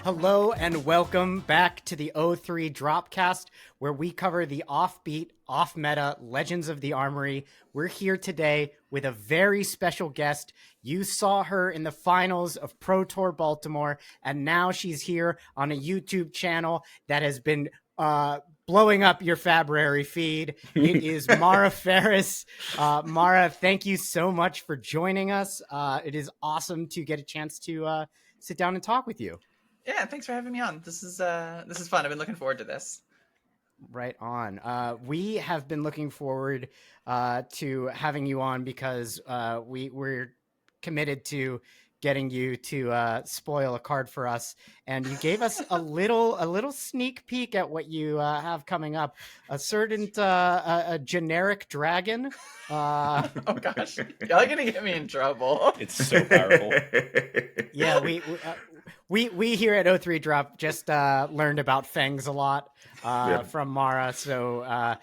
Hello and welcome back to the O3 Dropcast, where we cover the offbeat, off-meta Legends of the Armory. We're here today with a very special guest. You saw her in the finals of Pro Tour Baltimore, and now she's here on a YouTube channel that has been blowing up your Fabrary feed. It is Mara Faris. Mara, thank you so much for joining us. It is awesome to get a chance to sit down and talk with you. Yeah, thanks for having me on. This is fun. I've been looking forward to this. Right on. We have been looking forward to having you on because we're committed to getting you to spoil a card for us, and you gave us a little sneak peek at what you have coming up. A certain a generic dragon. Oh gosh, y'all are gonna get me in trouble. It's so powerful. Yeah, we here at O3 Drop just learned about fangs a lot from Mara, so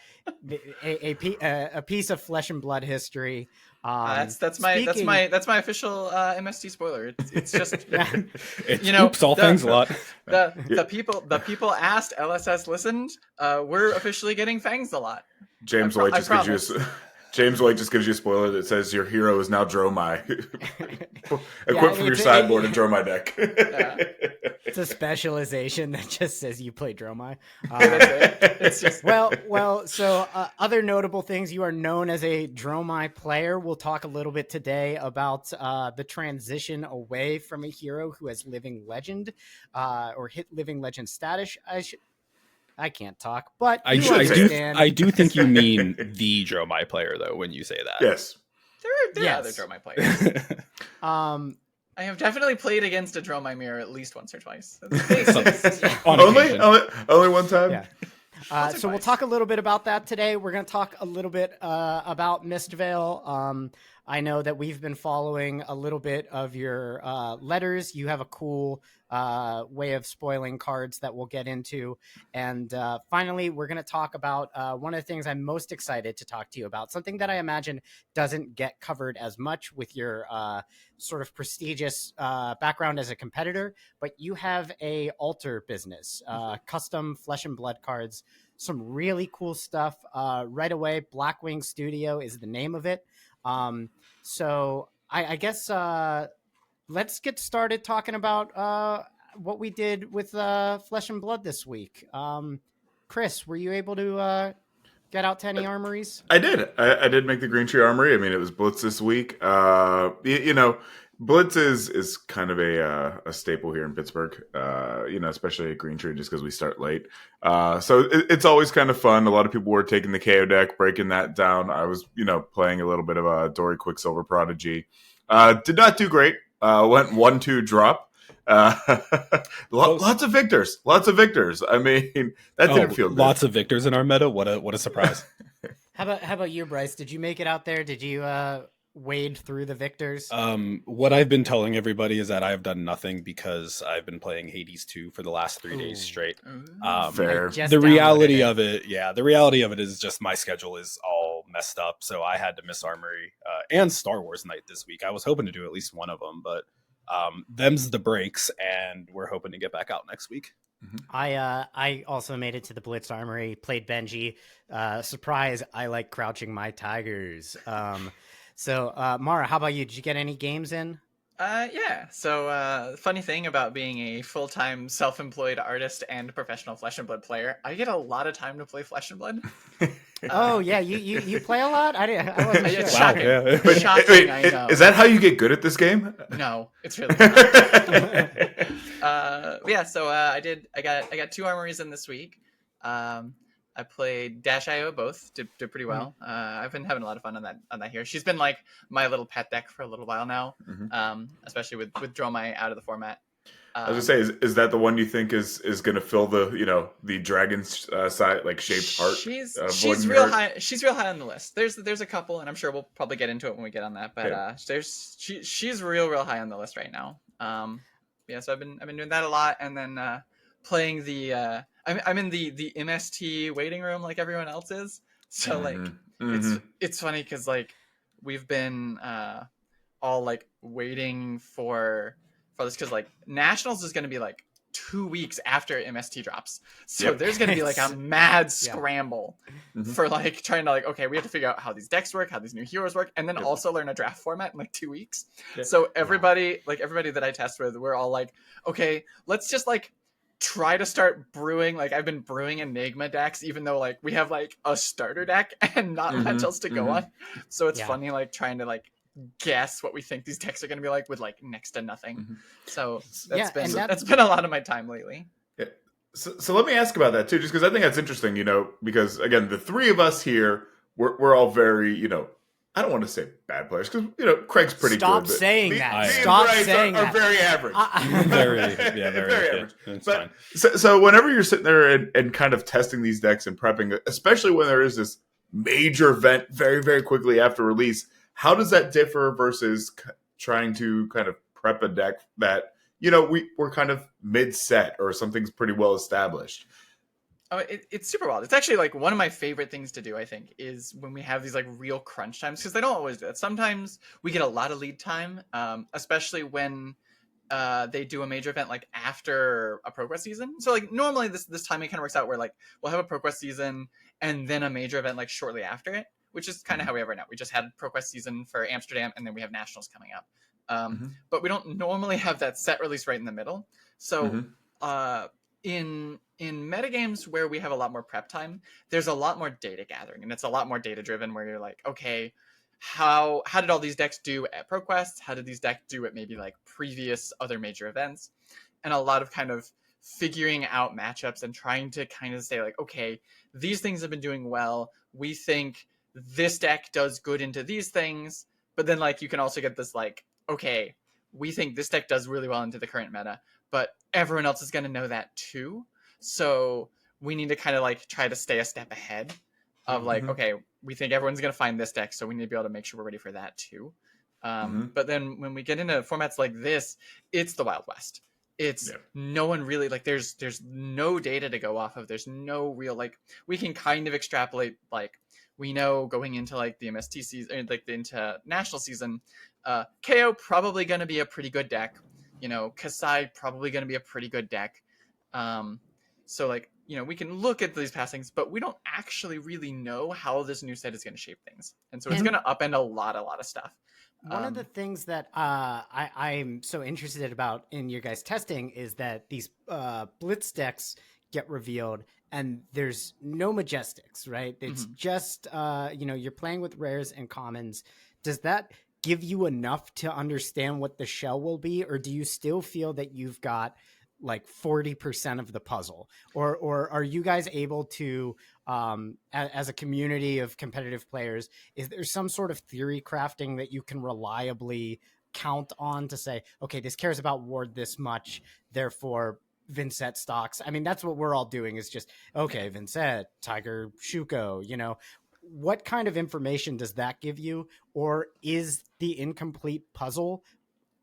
a piece of flesh and blood history. That's my official MST spoiler. It's just oops, all things a lot. The people asked, LSS listened. We're officially getting fangs a lot. James White just gives you a spoiler that says your hero is now Dromai. Equipped from your sideboard and Dromai deck. It's a specialization that just says you play Dromai. It's just... So other notable things, you are known as a Dromai player. We'll talk a little bit today about the transition away from a hero who has Living Legend or hit Living Legend status. I can't talk, but I do think you mean the Dromai player, though, when you say that. Yes. There are other Dromai players. I have definitely played against a Dromai mirror at least once or twice. Only one time? Yeah. So we'll talk a little bit about that today. We're going to talk a little bit about Mistvale. I know that we've been following a little bit of your letters. You have a cool way of spoiling cards that we'll get into. And finally, we're going to talk about one of the things I'm most excited to talk to you about, something that I imagine doesn't get covered as much with your sort of prestigious background as a competitor, but you have a altar business, custom flesh and blood cards, some really cool stuff. Right away, Blackwing Studio is the name of it. So I guess let's get started talking about what we did with Flesh and Blood this week. Chris, were you able to get out to any armories? I did. I did make the Green Tree Armory. I mean, it was Blitz this week. Blitz is kind of a staple here in Pittsburgh, especially at Green Tree just because we start late. So it's always kind of fun. A lot of people were taking the KO deck, breaking that down. I was, playing a little bit of a Dory Quicksilver Prodigy. Did not do great. Went 1-2 drop. Lots of victors. I mean, that didn't feel good. Lots of victors in our meta. What a surprise. How about you, Bryce? Did you make it out there? Did you wade through the victors? What I've been telling everybody is that I've done nothing because I've been playing Hades 2 for the last 3 days straight. Fair. The reality of it is just my schedule is all messed up, so I had to miss Armory and Star Wars Night this week. I was hoping to do at least one of them, but them's the breaks, and we're hoping to get back out next week. Mm-hmm. I also made it to the Blitz Armory, played Benji. Surprise, I like crouching my tigers. So Mara, how about you? Did you get any games in? Yeah. So funny thing about being a full-time self-employed artist and professional Flesh and Blood player, I get a lot of time to play Flesh and Blood. Oh yeah, you play a lot? I wasn't sure. Shocking. Yeah. But Shocking, I know. Is that how you get good at this game? No, it's really not. Yeah, so I got 2 armories in this week. I played Dash.io both, did pretty well. I've been having a lot of fun on that here. She's been like my little pet deck for a little while now, especially with Dromai out of the format. I was gonna say, is that the one you think is going to fill the the dragon's side like shaped heart? She's real high. She's real high on the list. There's a couple, and I'm sure we'll probably get into it when we get on that. But she's real high on the list right now. Yeah, so I've been doing that a lot, and then playing the. I'm in the MST waiting room like everyone else is. So like it's funny because like we've been all like waiting for this because like nationals is going to be like 2 weeks after MST drops, so there's going to be like a mad scramble for like trying to like, okay, we have to figure out how these decks work, how these new heroes work, and then also learn a draft format in like 2 weeks. So everybody that I test with, we're all like, okay, let's just like try to start brewing. Like I've been brewing Enigma decks even though like we have like a starter deck and not much else to go on. So it's funny like trying to like guess what we think these decks are going to be like with like next to nothing. So that's been a lot of my time lately. So let me ask about that too, just because I think that's interesting, because again, the three of us here, we're all very, I don't want to say bad players because Craig's pretty Stop good. saying that. Stop saying that. Are very average. Very average. It's fine. So whenever you're sitting there and kind of testing these decks and prepping, especially when there is this major event very, very quickly after release, how does that differ versus trying to kind of prep a deck that we're kind of mid-set or something's pretty well established? Oh, it's super wild. It's actually like one of my favorite things to do, I think, is when we have these like real crunch times, because they don't always do that. Sometimes we get a lot of lead time, especially when they do a major event like after a ProQuest season. So like normally this timing kind of works out where like we'll have a ProQuest season and then a major event like shortly after it, which is kind of how we have right now. We just had ProQuest season for Amsterdam and then we have Nationals coming up. But we don't normally have that set release right in the middle. So in metagames where we have a lot more prep time, there's a lot more data gathering, and it's a lot more data driven where you're like, okay, how did all these decks do at ProQuest? How did these decks do at maybe like previous other major events? And a lot of kind of figuring out matchups and trying to kind of say like, okay, these things have been doing well. We think this deck does good into these things, but then like you can also get this like, okay, we think this deck does really well into the current meta, but everyone else is going to know that too. So we need to kind of like try to stay a step ahead of like, okay, we think everyone's going to find this deck, so we need to be able to make sure we're ready for that too. But then when we get into formats like this, it's the Wild West. It's no one really like there's no data to go off of. There's no real like we can kind of extrapolate like we know going into like the MST season, like into national season, KO probably going to be a pretty good deck. Kasai probably going to be a pretty good deck. So like, we can look at these passings, but we don't actually really know how this new set is going to shape things. And so it's going to upend a lot of stuff. One of the things that I'm so interested about in your guys' testing is that these blitz decks get revealed and there's no majestics, right? It's just, you're playing with rares and commons. Does that give you enough to understand what the shell will be? Or do you still feel that you've got like 40% of the puzzle, or are you guys able to, as a community of competitive players, is there some sort of theory crafting that you can reliably count on to say, okay, this cares about ward this much, therefore Vincent stocks? I mean, that's what we're all doing is just, okay, Vincent, Tiger, Shuko, what kind of information does that give you? Or is the incomplete puzzle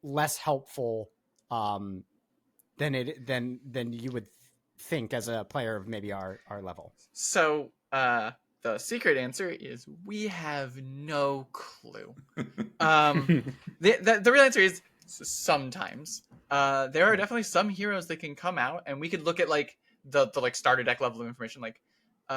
less helpful than you would think as a player of maybe our level? So the secret answer is we have no clue. The real answer is sometimes. There are definitely some heroes that can come out, and we could look at like the like starter deck level of information. Like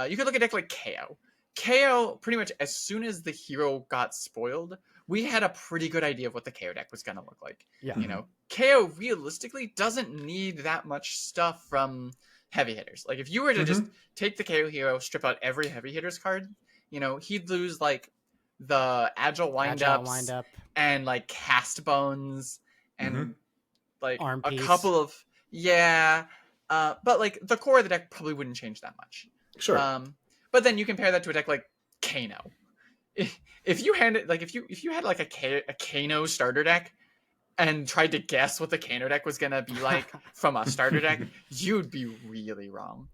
you could look at a deck like KO. KO, pretty much as soon as the hero got spoiled, we had a pretty good idea of what the KO deck was going to look like. Yeah. KO realistically doesn't need that much stuff from heavy hitters. Like if you were to just take the KO hero, strip out every heavy hitters card, he'd lose like the agile windups and like cast bones and like arm a piece. couple of but like the core of the deck probably wouldn't change that much. Sure. But then you compare that to a deck like Kano. If you had like a Kano starter deck and tried to guess what the Kano deck was gonna be like from a starter deck, you'd be really wrong.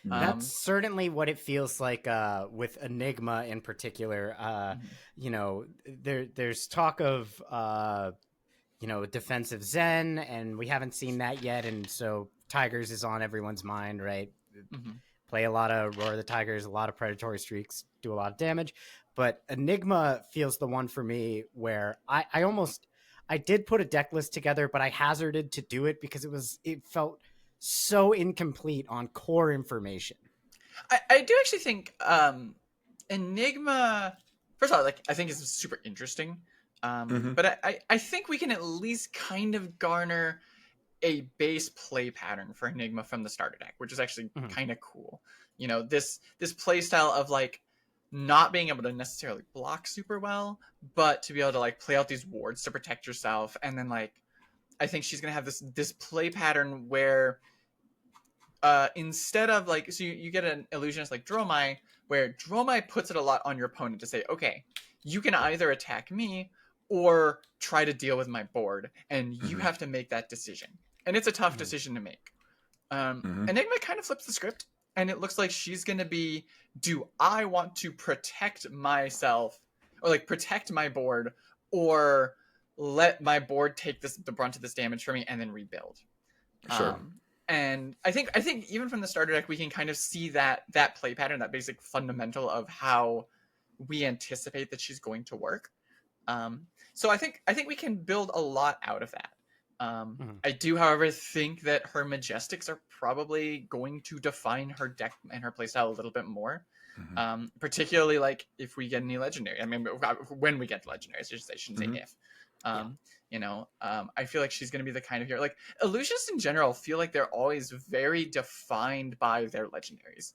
That's certainly what it feels like with Enigma in particular. There's talk of defensive Zen, and we haven't seen that yet, and so Tigers is on everyone's mind, right? Mhm. play a lot of Roar of the Tigers, a lot of predatory streaks, do a lot of damage. But Enigma feels the one for me where I did put a deck list together, but I hazarded to do it because it felt so incomplete on core information. I do actually think Enigma, first of all, like I think is super interesting. But I think we can at least kind of garner a base play pattern for Enigma from the starter deck, which is actually kind of cool. You know, this play style of like not being able to necessarily block super well, but to be able to like play out these wards to protect yourself, and then like I think she's gonna have this play pattern where instead of like, so you get an illusionist like Dromai, where Dromai puts it a lot on your opponent to say, okay, you can either attack me or try to deal with my board, and you have to make that decision. And it's a tough decision to make. Enigma kind of flips the script, and it looks like she's going to be, do I want to protect myself, or like protect my board, or let my board take the brunt of this damage for me and then rebuild? Sure. And I think even from the starter deck, we can kind of see that play pattern, that basic fundamental of how we anticipate that she's going to work. So I think we can build a lot out of that. I do, however, think that her Majestics are probably going to define her deck and her playstyle a little bit more. Particularly like if we get any legendary. I mean, when we get legendaries, I shouldn't say if. You know, I feel like she's going to be the kind of hero. Like illusionists in general feel like they're always very defined by their legendaries.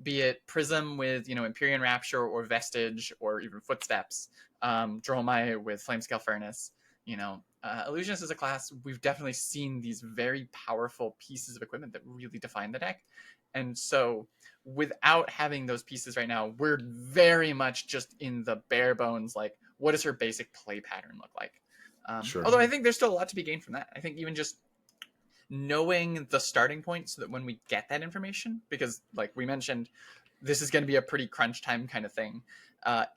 Be it Prism with, you know, Empyrean Rapture or Vestige or even Footsteps, Dromai with Flamescale Furnace. You know, Illusionist is a class, we've definitely seen these very powerful pieces of equipment that really define the deck. And so without having those pieces right now, we're very much just in the bare bones, like, what does her basic play pattern look like? Sure. Although I think there's still a lot to be gained from that. I think even just knowing the starting point so that when we get that information, because like we mentioned, this is going to be a pretty crunch time kind of thing.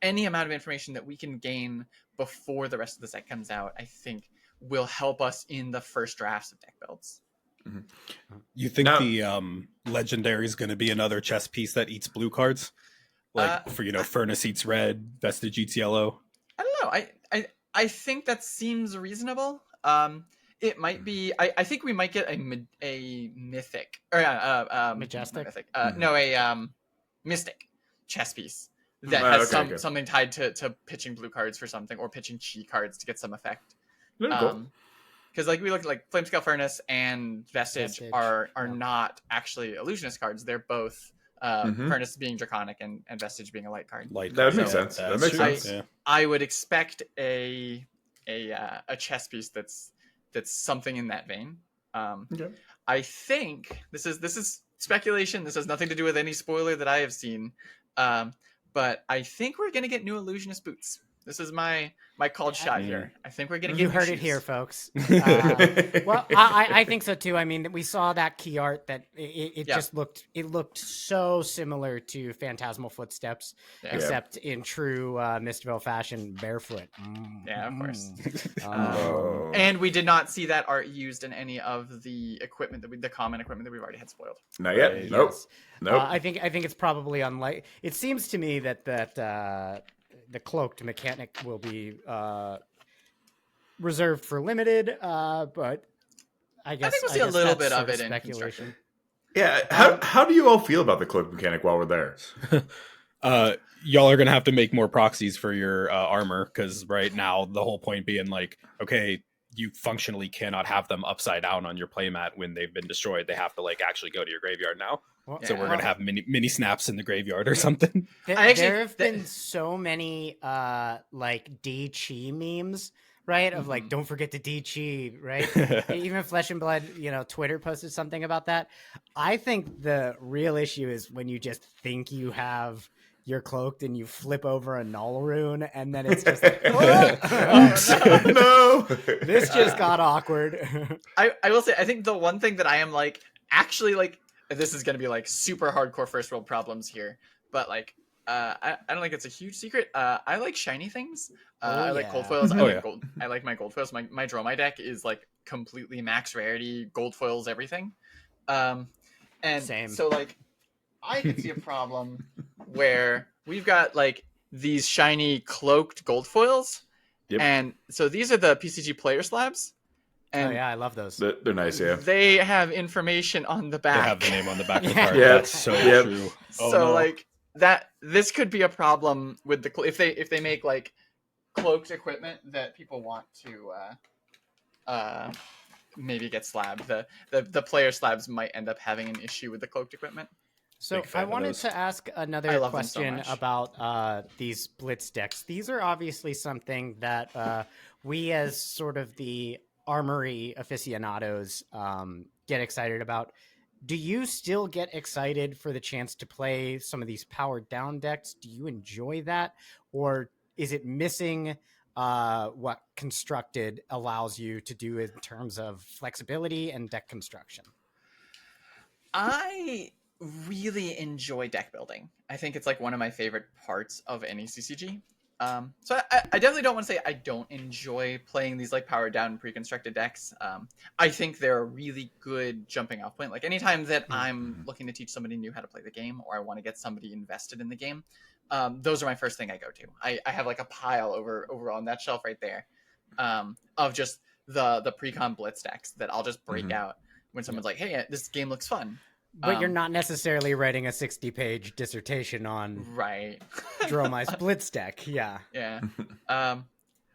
Any amount of information that we can gain before the rest of the set comes out, I think will help us in the first drafts of deck builds. You think the legendary is going to be another chess piece that eats blue cards? Like for, you know, Furnace eats red, Vestige eats yellow? I don't know. I think that seems reasonable. It might be. I think we might get a mythic or Majestic. Mythic. No, a mystic chess piece that has something tied to pitching blue cards for something, or pitching chi cards to get some effect. Because like we look like Flamescale Furnace and Vestige are not actually illusionist cards. They're both Furnace being draconic and Vestige being a light card. That makes sense. That makes sense. I would expect a chess piece that's something in that vein. I think this is speculation. This has nothing to do with any spoiler that I have seen. But I think we're gonna get new illusionist boots. This is my called shot here. I think we're gonna get. You heard it here, folks. Well, I think so too. I mean, we saw that key art that it just looked so similar to Phantasmal Footsteps, except in true Mistville fashion, barefoot. Yeah, of course. And we did not see that art used in any of the equipment the common equipment that we've already had spoiled. Not yet. Right. Nope. Yes. I think it's probably unlikely. It seems to me that the cloaked mechanic will be reserved for limited, but I think we'll see a little bit of it in speculation. Yeah, how do you all feel about the cloaked mechanic while we're there? Y'all are gonna have to make more proxies for your armor, because right now the whole point being like, okay, you functionally cannot have them upside down on your playmat when they've been destroyed. They have to like actually go to your graveyard now. So we're gonna have mini snaps in the graveyard or something. There have been so many like D Chi memes, right? Of like, don't forget the D Chi, right? Even Flesh and Blood, you know, Twitter posted something about that. I think the real issue is when you just think you have you're cloaked and you flip over a null rune, and then it's just like, no. This just got awkward. I will say, I think the one thing that I am like, actually like, this is going to be like super hardcore first world problems here, but like, I don't think it's a huge secret. I like shiny things. I like gold foils. I like my gold foils. My Dromai deck is like completely max rarity, gold foils, everything. And Same. so like I could see a problem where we've got like these shiny cloaked gold foils. Yep. And so these are the PCG player slabs. And oh yeah, I love those. They're nice, yeah. they have information on the back. They have the name on the back of the Yeah. card. Yeah. That's so Yep. true. So like that, this could be a problem with the if they make like cloaked equipment that people want to maybe get slabbed. The player slabs might end up having an issue with the cloaked equipment. So Big fan I of wanted those. to ask I another love them so question much. about these blitz decks. These are obviously something that we, as sort of the armory aficionados, get excited about. Do you still get excited for the chance to play some of these powered down decks? Do you enjoy that, or is it missing what Constructed allows you to do in terms of flexibility and deck construction? I really enjoy deck building. I think it's like one of my favorite parts of any CCG. So I definitely don't want to say I don't enjoy playing these like powered down pre-constructed decks. I think they're a really good jumping off point. Like anytime that I'm looking to teach somebody new how to play the game, or I want to get somebody invested in the game, those are my first thing I go to. I have like a pile over on that shelf right there of just the pre-con blitz decks that I'll just break out when someone's like, hey, this game looks fun. But you're not necessarily writing a 60-page dissertation on Right. Dromai's Blitz deck. Yeah. Yeah.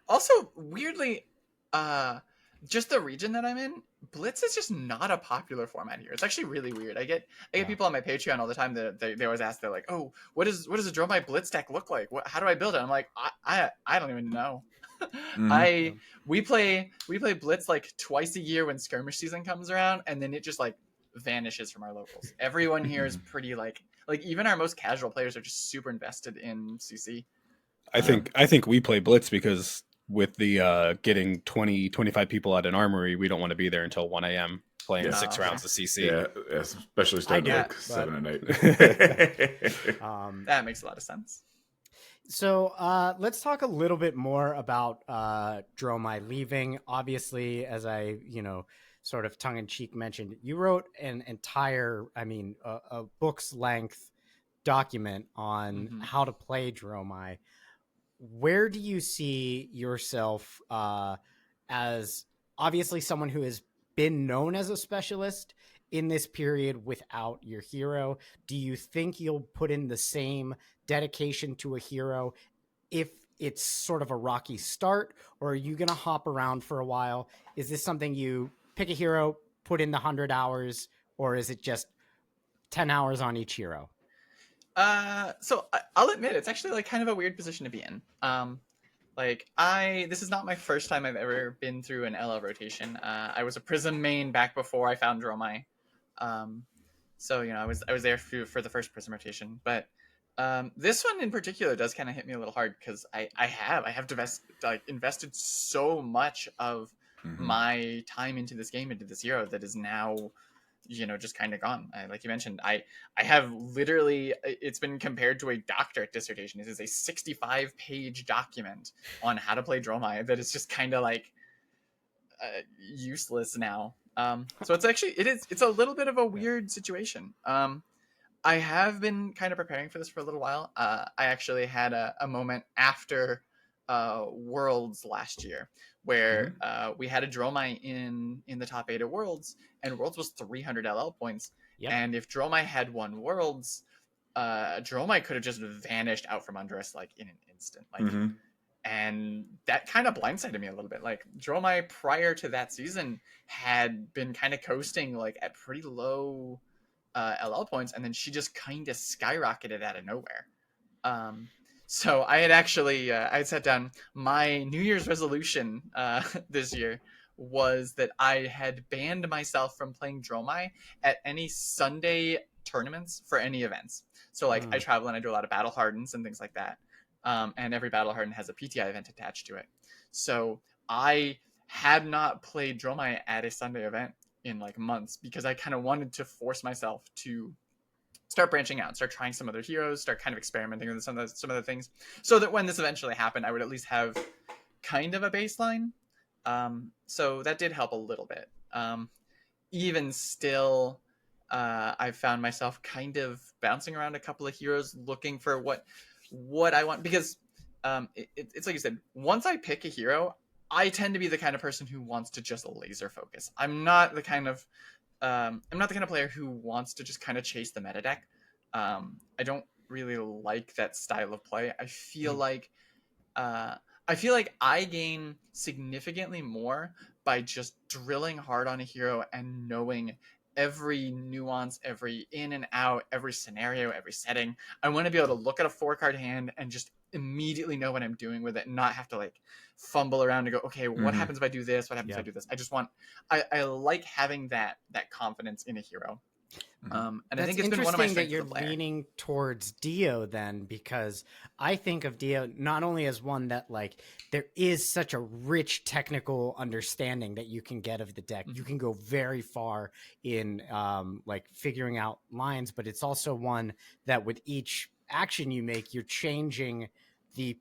Also, weirdly, just the region that I'm in, Blitz is just not a popular format here. It's actually really weird. I get people on my Patreon all the time that they always ask, they're like, oh, what does a Dromai Blitz deck look like? How do I build it? I'm like, I don't even know. We play Blitz like twice a year when skirmish season comes around, and then it just like vanishes from our locals. Everyone here is pretty like even our most casual players are just super invested in CC. I think we play Blitz because with the getting 20-25 people at an armory, we don't want to be there until 1 a.m. playing 6 rounds of CC. Yeah, especially starting I like get, 7 at night. That makes a lot of sense. So let's talk a little bit more about Dromai leaving. Obviously, as I, sort of tongue-in-cheek mentioned, you wrote an entire, a book's length document on how to play Dromai. Where do you see yourself as obviously someone who has been known as a specialist in this period without your hero? Do you think you'll put in the same dedication to a hero if it's sort of a rocky start, or are you going to hop around for a while? Is this something you pick a hero, put in the 100 hours, or is it just 10 hours on each hero? So I'll admit it's actually like kind of a weird position to be in. This is not my first time I've ever been through an LL rotation. I was a Prism main back before I found Dromai. So I was there for the first Prism rotation, but this one in particular does kind of hit me a little hard because I have invested so much of my time into this game, into this hero, that is now just kind of gone. Like you mentioned, I have literally, it's been compared to a doctorate dissertation. It is a 65-page document on how to play Dromai that is just kind of like useless now. So it's a little bit of a weird situation. I have been kind of preparing for this for a little while. I actually had a moment after Worlds last year where we had a Dromai in the top 8 of Worlds, and Worlds was 300 LL points. Yep. And if Dromai had won Worlds, Dromai could have just vanished out from under us like in an instant. And that kind of blindsided me a little bit. Like Dromai prior to that season had been kind of coasting like at pretty low LL points, and then she just kind of skyrocketed out of nowhere. So I had actually I had set down my New Year's resolution this year was that I had banned myself from playing Dromai at any Sunday tournaments for any events. So like I travel and I do a lot of battle hardens and things like that. And every battle harden has a PTI event attached to it. So I had not played Dromai at a Sunday event in like months because I kind of wanted to force myself to start branching out, start trying some other heroes, start kind of experimenting with some other things, so that when this eventually happened, I would at least have kind of a baseline. So that did help a little bit. Even still, I found myself kind of bouncing around a couple of heroes looking for what I want, because it's like you said, once I pick a hero, I tend to be the kind of person who wants to just laser focus. I'm not the kind of player who wants to just kind of chase the meta deck. I don't really like that style of play. I feel like I gain significantly more by just drilling hard on a hero and knowing every nuance, every in and out, every scenario, every setting. I want to be able to look at a 4-card hand and just immediately know what I'm doing with it and not have to like fumble around and go, okay, what happens if I do this? What happens if I do this? I just want, I like having that confidence in a hero. And That's I think it's been one of my interesting that strengths you're as a player. leaning towards Dio then, because I think of Dio not only as one that like there is such a rich technical understanding that you can get of the deck. You can go very far in like figuring out lines, but it's also one that with each action you make, you're changing the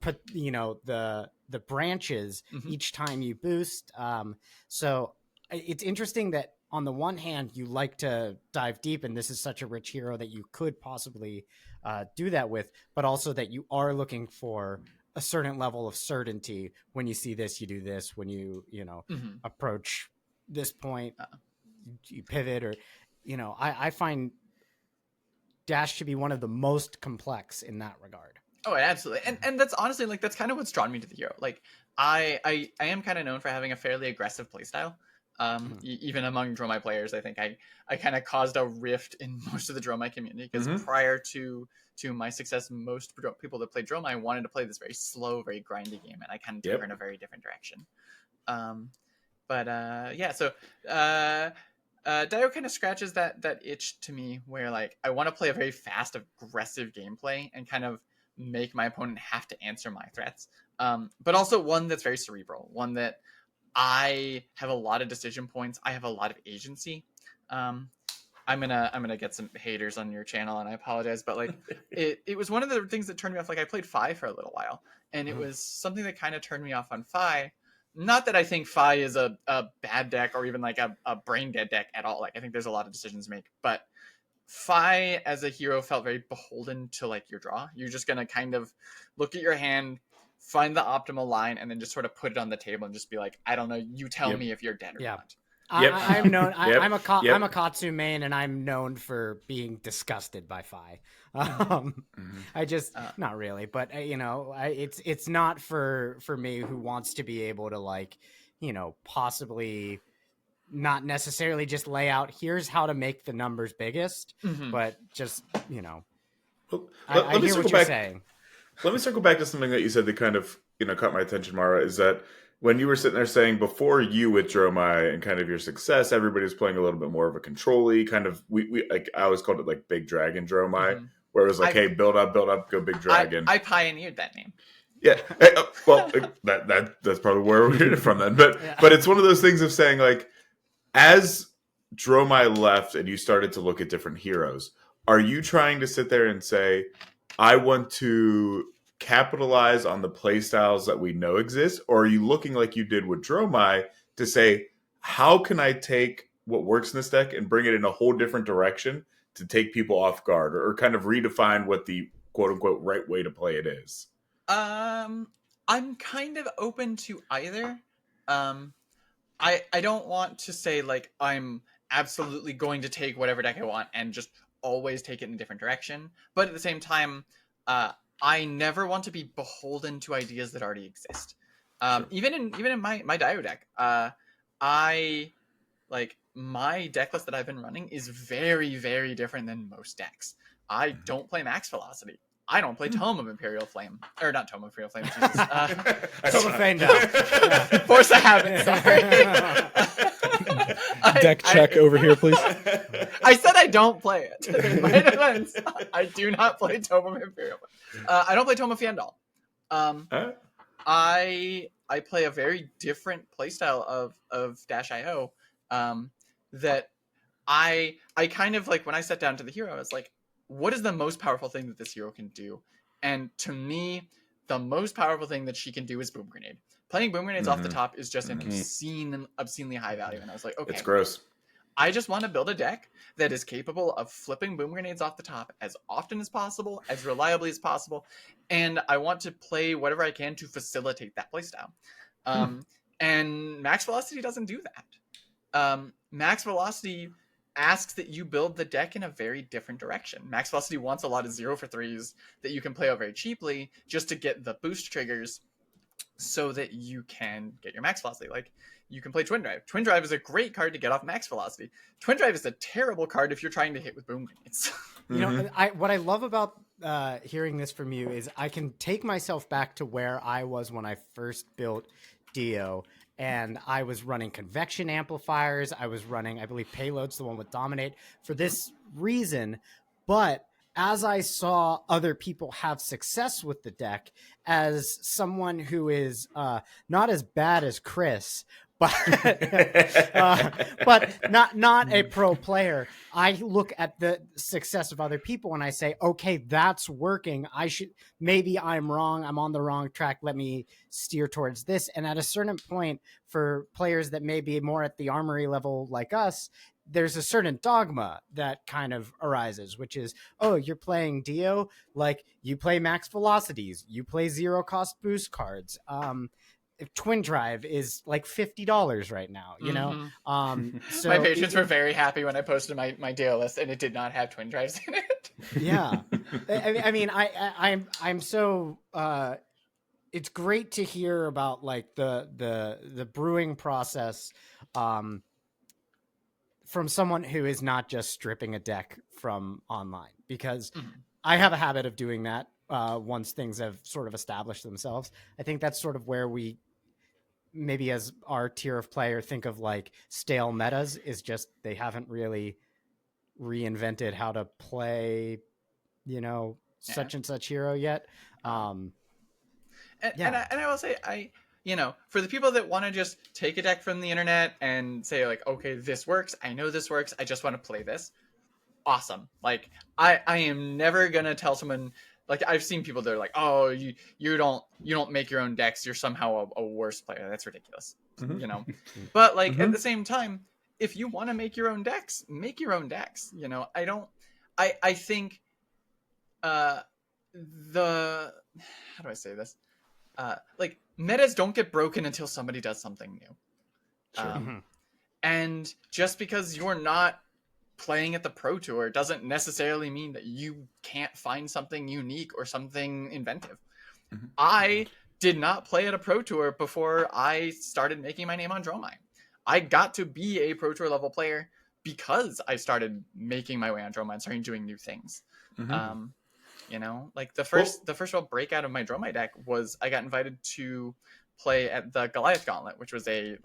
branches each time you boost. So it's interesting that on the one hand, you like to dive deep, and this is such a rich hero that you could possibly do that with, but also that you are looking for a certain level of certainty. When you see this, you do this. When you approach this point, you pivot, or I find Dash to be one of the most complex in that regard. Oh, absolutely. And that's honestly like that's kind of what's drawn me to the hero. Like I am kind of known for having a fairly aggressive playstyle. Even among Dromai players, I think I kind of caused a rift in most of the Dromai community, because prior to my success, most people that played Dromai wanted to play this very slow, very grindy game, and I kind of took her in a very different direction. So Dio kind of scratches that itch to me, where like I want to play a very fast, aggressive gameplay and kind of make my opponent have to answer my threats, but also one that's very cerebral, one that I have a lot of decision points. I have a lot of agency. I'm gonna get some haters on your channel, and I apologize, but like it was one of the things that turned me off. Like I played Fi for a little while, and it was something that kind of turned me off on Fi. Not that I think Fi is a bad deck or even like a brain dead deck at all. Like I think there's a lot of decisions to make, but Fi as a hero felt very beholden to like your draw. You're just gonna kind of look at your hand, find the optimal line, and then just sort of put it on the table and just be like, I don't know, you tell me if you're dead or not. I'm known. I'm a Katsu main, and I'm known for being disgusted by Fi. I just not really, but it's not for me, who wants to be able to like possibly not necessarily just lay out here's how to make the numbers biggest, but just I hear what you're saying. Let me circle back to something that you said that kind of caught my attention, Mara, is that when you were sitting there saying before you with Dromai and kind of your success, everybody was playing a little bit more of a control-y kind of, we like I always called it like Big Dragon Dromai, where it was like, hey, build up, go Big Dragon. I pioneered that name. Yeah, well, that's probably where we heard it from then. But it's one of those things of saying like, as Dromai left and you started to look at different heroes, are you trying to sit there and say, I want to capitalize on the playstyles that we know exist? Or are you looking like you did with Dromai to say, how can I take what works in this deck and bring it in a whole different direction to take people off guard, or kind of redefine what the quote unquote right way to play it is? I'm kind of open to either. I don't want to say like I'm absolutely going to take whatever deck I want and just always take it in a different direction, but at the same time, I never want to be beholden to ideas that already exist. Even in my Dio deck, I like my deck list that I've been running is very, very different than most decks. I don't play Max Velocity. I don't play Tome of Imperial Flame. Or not Tome of Imperial Flame, Jesus. Tome of Fane Force a habit, sorry. Deck check over here, please. I said I don't play it. In my defense, I do not play Tome of Imperial Flame. I don't play Tome of Fandal. I play a very different playstyle of Dash.io that I kind of like when I sat down to the hero, I was like, what is the most powerful thing that this hero can do? And to me, the most powerful thing that she can do is Boom Grenade. Playing Boom Grenades off the top is just an obscenely high value. And I was like, okay. It's gross. I just want to build a deck that is capable of flipping boom grenades off the top as often as possible, as reliably as possible, and I want to play whatever I can to facilitate that playstyle. And Max Velocity doesn't do that. Max Velocity asks that you build the deck in a very different direction. Max Velocity wants a lot of 0 for 3s that you can play out very cheaply just to get the boost triggers so that you can get your Max Velocity. Like, you can play Twin Drive. Twin Drive is a great card to get off Max Velocity. Twin Drive is a terrible card if you're trying to hit with boom grenades. You know, what I love about hearing this from you is I can take myself back to where I was when I first built Dio, and I was running convection amplifiers. I was running, I believe, Payload's the one with Dominate for this reason. But as I saw other people have success with the deck, as someone who is not as bad as Chris, but not a pro player, I look at the success of other people and I say, okay, that's working. Maybe I'm wrong. I'm on the wrong track. Let me steer towards this. And at a certain point, for players that may be more at the armory level like us, there's a certain dogma that kind of arises, which is, oh, you're playing Dio, like you play max velocities, you play 0 cost boost cards. Twin Drive is like $50 right now, you know? So my patrons were very happy when I posted my Dio list and it did not have Twin Drives in it. Yeah. I mean, I'm so, it's great to hear about like the brewing process, from someone who is not just stripping a deck from online, because I have a habit of doing that once things have sort of established themselves. I think that's sort of where we maybe as our tier of player think of like stale metas, is just they haven't really reinvented how to play, you know, such and such hero yet. And I will say, you know, for the people that want to just take a deck from the internet and say like, okay, this works, I know this works, I just want to play this, awesome. Like, I am never gonna tell someone, like, I've seen people that are like, oh, you don't make your own decks, you're somehow a worse player. That's ridiculous. You know. But like at the same time, if you want to make your own decks, make your own decks. You know, I think how do I say this? Like, metas don't get broken until somebody does something new. And just because you're not playing at the Pro Tour doesn't necessarily mean that you can't find something unique or something inventive. I did not play at a Pro Tour before I started making my name on Dromai. I got to be a Pro Tour level player because I started making my way on Dromai and starting doing new things. You know, like the first real breakout of my Dromai deck was I got invited to play at the Goliath Gauntlet, which was a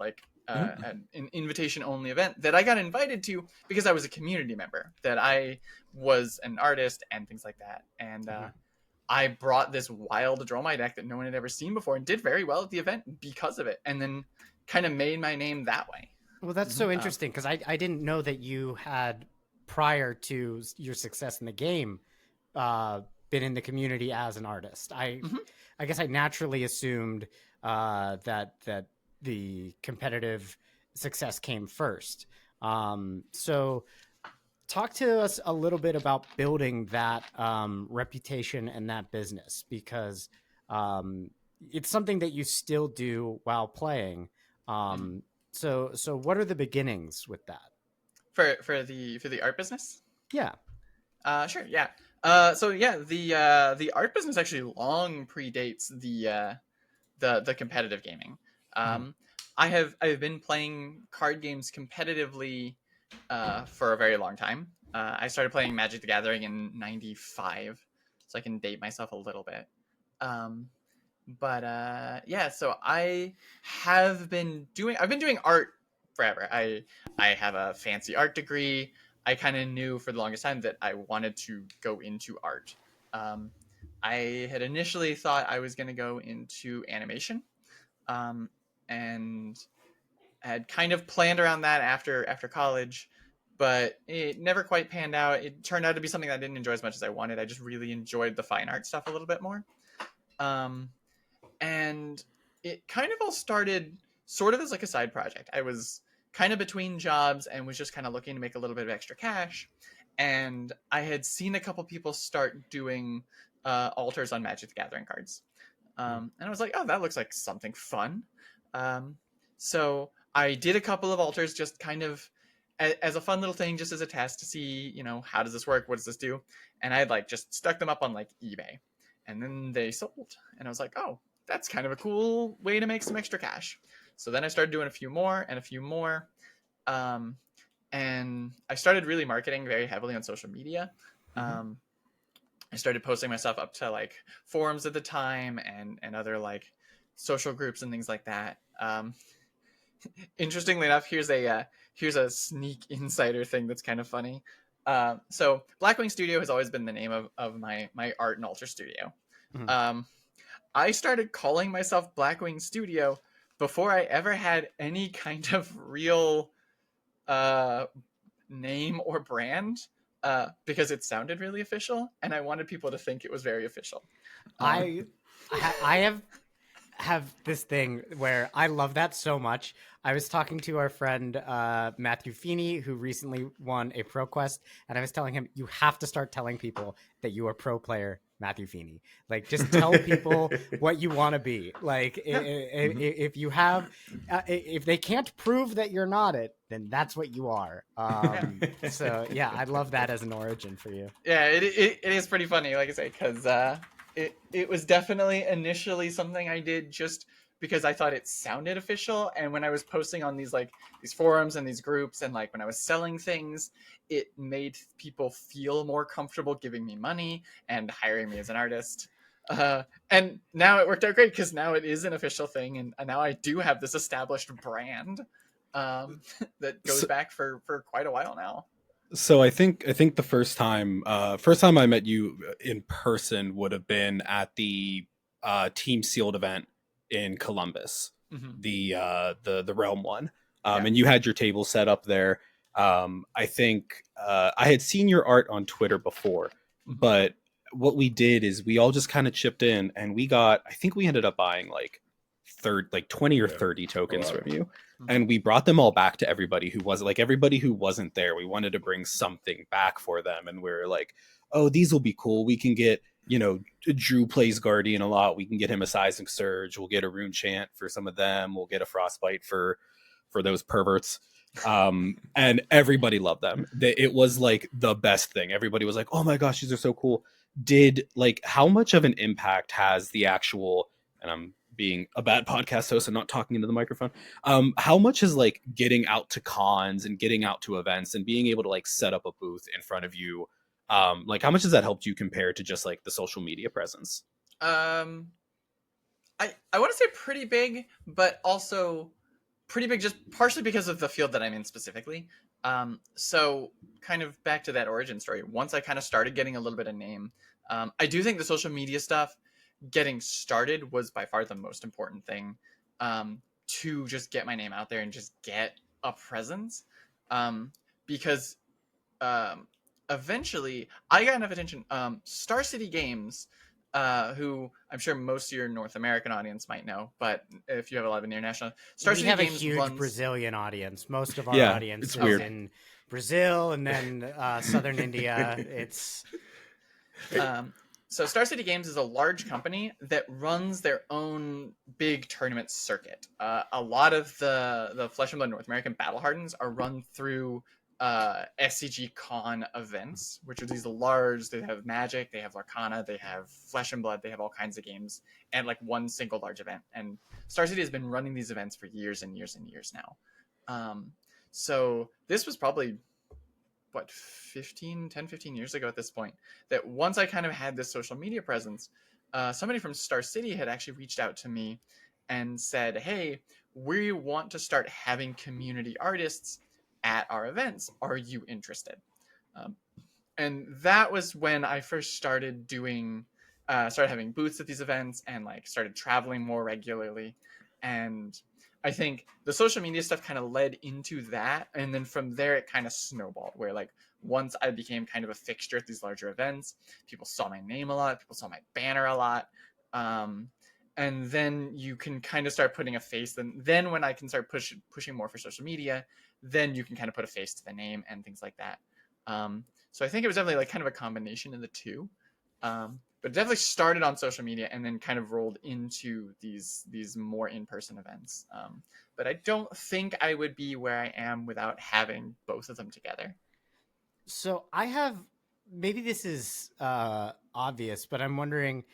an invitation only event that I got invited to because I was a community member, that I was an artist and things like that. And I brought this wild Dromai deck that no one had ever seen before and did very well at the event because of it, and then kind of made my name that way. Well, that's so interesting, because I didn't know that you had, prior to your success in the game, been in the community as an artist. I guess I naturally assumed that the competitive success came first. So talk to us a little bit about building that reputation and that business, because it's something that you still do while playing. So what are the beginnings with that? For the art business? Yeah. Sure. Yeah. So yeah, the art business actually long predates the competitive gaming. I've been playing card games competitively for a very long time. I started playing Magic the Gathering in '95, so I can date myself a little bit. Yeah, so I've been doing art forever. I have a fancy art degree. I kind of knew for the longest time that I wanted to go into art. I had initially thought I was going to go into animation, and had kind of planned around that after college, but it never quite panned out. It turned out to be something that I didn't enjoy as much as I wanted. I just really enjoyed the fine art stuff a little bit more. And it kind of all started sort of as like a side project. I was kind of between jobs and was just kind of looking to make a little bit of extra cash. And I had seen a couple people start doing altars on Magic the Gathering cards. And I was like, oh, that looks like something fun. So I did a couple of altars just kind of as a fun little thing, just as a test to see, how does this work? What does this do? And I had like just stuck them up on like eBay, and then they sold. And I was like, oh, that's kind of a cool way to make some extra cash. So then I started doing a few more and a few more. And I started really marketing very heavily on social media. I started posting myself up to like forums at the time and other like social groups and things like that. Interestingly enough, here's a sneak insider thing that's kind of funny. So Blackwing Studio has always been the name of my art and altar studio. I started calling myself Blackwing Studio before I ever had any kind of real name or brand, because it sounded really official, and I wanted people to think it was very official. I have this thing where I love that so much. I was talking to our friend Matthew Feeney, who recently won a Pro Quest, and I was telling him, you have to start telling people that you are pro player Matthew Feeney. Like, just tell people what you want to be. Like, if you have, if they can't prove that you're not it, then that's what you are. So yeah, I love that as an origin for you. Yeah, it is pretty funny, like I say, because it was definitely initially something I did just because I thought it sounded official. And when I was posting on these forums and these groups, and like when I was selling things, it made people feel more comfortable giving me money and hiring me as an artist. And now it worked out great because now it is an official thing, and now I do have this established brand that goes back for quite a while now. So I think the first time I met you in person would have been at the Team Sealed event in Columbus, the Realm one, and you had your table set up there. I think I had seen your art on Twitter before, but what we did is we all just kind of chipped in, and I think we ended up buying like 20 or 30 tokens from you. And we brought them all back to everybody who wasn't there. We wanted to bring something back for them. And we were like, oh, these will be cool. We can get, Drew plays Guardian a lot. We can get him a Seismic Surge. We'll get a Rune Chant for some of them. We'll get a Frostbite for those perverts. And everybody loved them. It was like the best thing. Everybody was like, oh my gosh, these are so cool. How much of an impact has the actual, and I'm being a bad podcast host and not talking into the microphone, how much is like getting out to cons and getting out to events and being able to like set up a booth in front of you, like how much has that helped you compared to just like the social media presence? I want to say pretty big, but also pretty big just partially because of the field that I'm in specifically. So kind of back to that origin story, once I kind of started getting a little bit of name, I do think the social media stuff getting started was by far the most important thing, to just get my name out there and just get a presence, because eventually I got enough attention. Star City Games, who I'm sure most of your North American audience might know, but if you have a lot of international, Star City Games have a huge runs... Brazilian audience. Most of our audience is in Brazil and then southern India. It's So Star City Games is a large company that runs their own big tournament circuit. A lot of the Flesh and Blood North American Battle Hardens are run through SCG Con events, which are these large, they have Magic, they have Arcana, they have Flesh and Blood, they have all kinds of games, and like one single large event. And Star City has been running these events for years and years and years now. So this was probably 10, 15 years ago at this point, that once I kind of had this social media presence, somebody from Star City had actually reached out to me and said, hey, we want to start having community artists at our events. Are you interested? And that was when I first started having booths at these events and like started traveling more regularly. And I think the social media stuff kind of led into that. And then from there, it kind of snowballed where like once I became kind of a fixture at these larger events, people saw my name a lot, people saw my banner a lot. and then you can kind of start putting a face. Then when I can start pushing more for social media, then you can kind of put a face to the name and things like that. So I think it was definitely like kind of a combination of the two. But it definitely started on social media and then kind of rolled into these more in-person events. But I don't think I would be where I am without having both of them together. So I have, maybe this is obvious, but I'm wondering,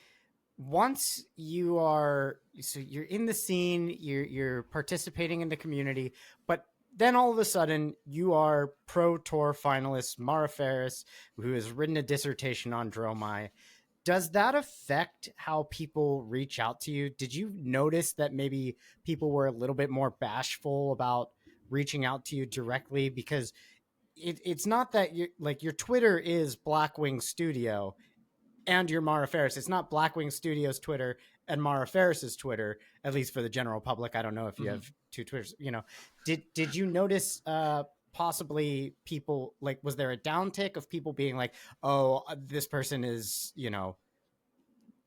once you're in the scene, you're participating in the community, but then all of a sudden you are Pro Tour finalist Mara Faris, who has written a dissertation on Dromai. Does that affect how people reach out to you? Did you notice that maybe people were a little bit more bashful about reaching out to you directly? Because it's not that you like, your Twitter is Blackwing Studio and your Mara Faris. It's not Blackwing Studios Twitter and Mara Faris's Twitter, at least for the general public. I don't know if you have two Twitters. Did you notice possibly people, like, was there a downtick of people being like, oh, this person is,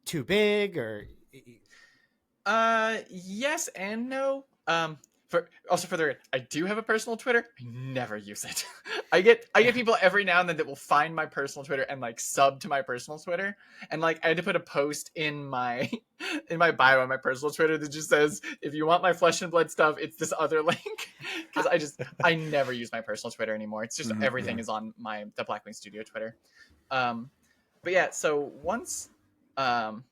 too big? Or Yes and no. For the record, I do have a personal Twitter. I never use it. I get people every now and then that will find my personal Twitter and like sub to my personal Twitter. And like I had to put a post in my bio on my personal Twitter that just says, if you want my Flesh and Blood stuff, it's this other link. Because I never use my personal Twitter anymore. It's just everything is on the Blackwing Studio Twitter. But yeah, so once I'm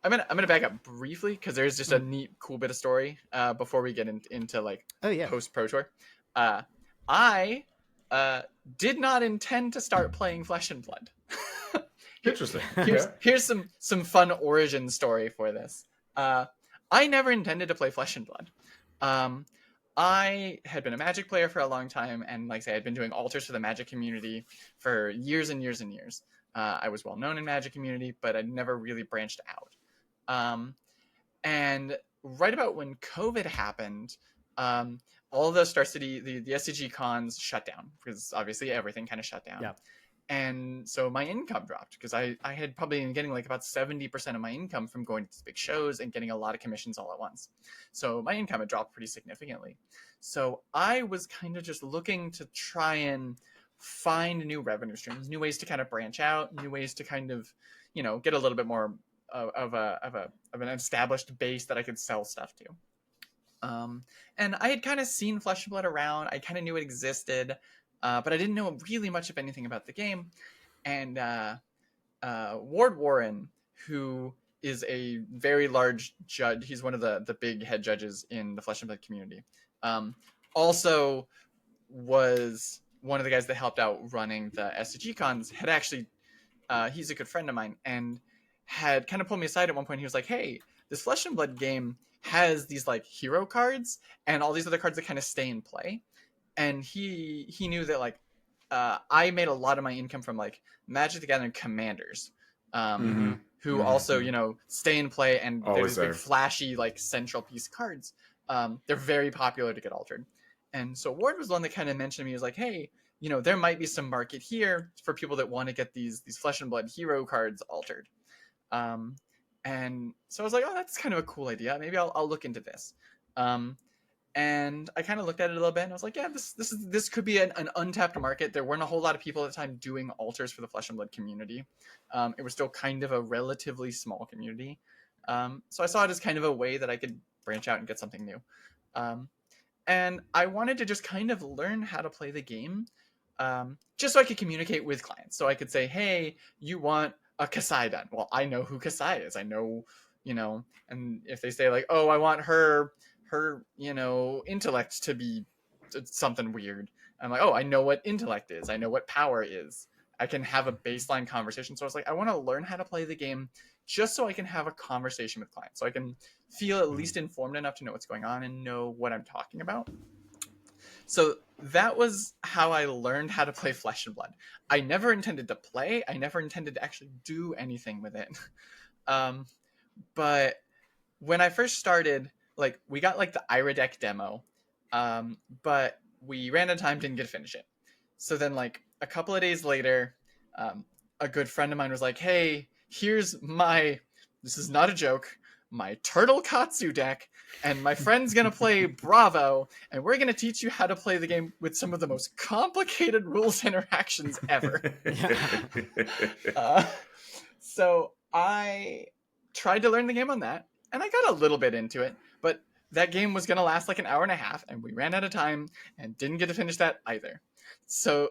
gonna back up briefly because there's just a neat, cool bit of story before we get into like post Pro Tour. I did not intend to start playing Flesh and Blood. Interesting. Here's some fun origin story for this. I never intended to play Flesh and Blood. I had been a Magic player for a long time, and like I say, I'd been doing altars for the Magic community for years and years and years. I was well known in Magic community, but I never really branched out. And right about when COVID happened, all of the Star City, the SCG cons shut down because obviously everything kind of shut down. Yeah. And so my income dropped because I had probably been getting like about 70% of my income from going to these big shows and getting a lot of commissions all at once. So my income had dropped pretty significantly. So I was kind of just looking to try and find new revenue streams, new ways to kind of branch out, new ways to kind of, get a little bit more of an established base that I could sell stuff to. And I had kind of seen Flesh and Blood around. I kind of knew it existed, but I didn't know really much of anything about the game. And Ward Warren, who is a very large judge, he's one of the big head judges in the Flesh and Blood community, also was one of the guys that helped out running the SCG cons, had actually, he's a good friend of mine, and had kind of pulled me aside at one point. He was like, hey, this Flesh and Blood game has these like hero cards and all these other cards that kind of stay in play. And he knew that like, I made a lot of my income from like Magic the Gathering commanders, who also, stay in play, and Always they're these big flashy like central piece cards. They're very popular to get altered. And so Ward was the one that kind of mentioned to me, he was like, hey, there might be some market here for people that want to get these Flesh and Blood hero cards altered. And so I was like, oh, that's kind of a cool idea. Maybe I'll look into this. And I kind of looked at it a little bit, and I was like, yeah, this could be an untapped market. There weren't a whole lot of people at the time doing altars for the Flesh and Blood community. It was still kind of a relatively small community. So I saw it as kind of a way that I could branch out and get something new. And I wanted to just kind of learn how to play the game, just so I could communicate with clients. So I could say, hey, you want a Kasai done? Well, I know who Kasai is. I know, and if they say like, oh, I want her intellect to be something weird, I'm like, oh, I know what intellect is. I know what power is. I can have a baseline conversation. So I was like, I want to learn how to play the game just so I can have a conversation with clients. So I can feel at least informed enough to know what's going on and know what I'm talking about. So that was how I learned how to play Flesh and Blood. I never intended to play. I never intended to actually do anything with it. But when I first started, like, we got like the Ira deck demo, but we ran out of time, didn't get to finish it. So then like a couple of days later, a good friend of mine was like, hey, here's my this is not a joke. My Turtle Katsu deck, and my friend's gonna play Bravo, and we're gonna teach you how to play the game with some of the most complicated rules interactions ever. So I tried to learn the game on that, and I got a little bit into it, but that game was gonna last like an hour and a half, and we ran out of time and didn't get to finish that either. So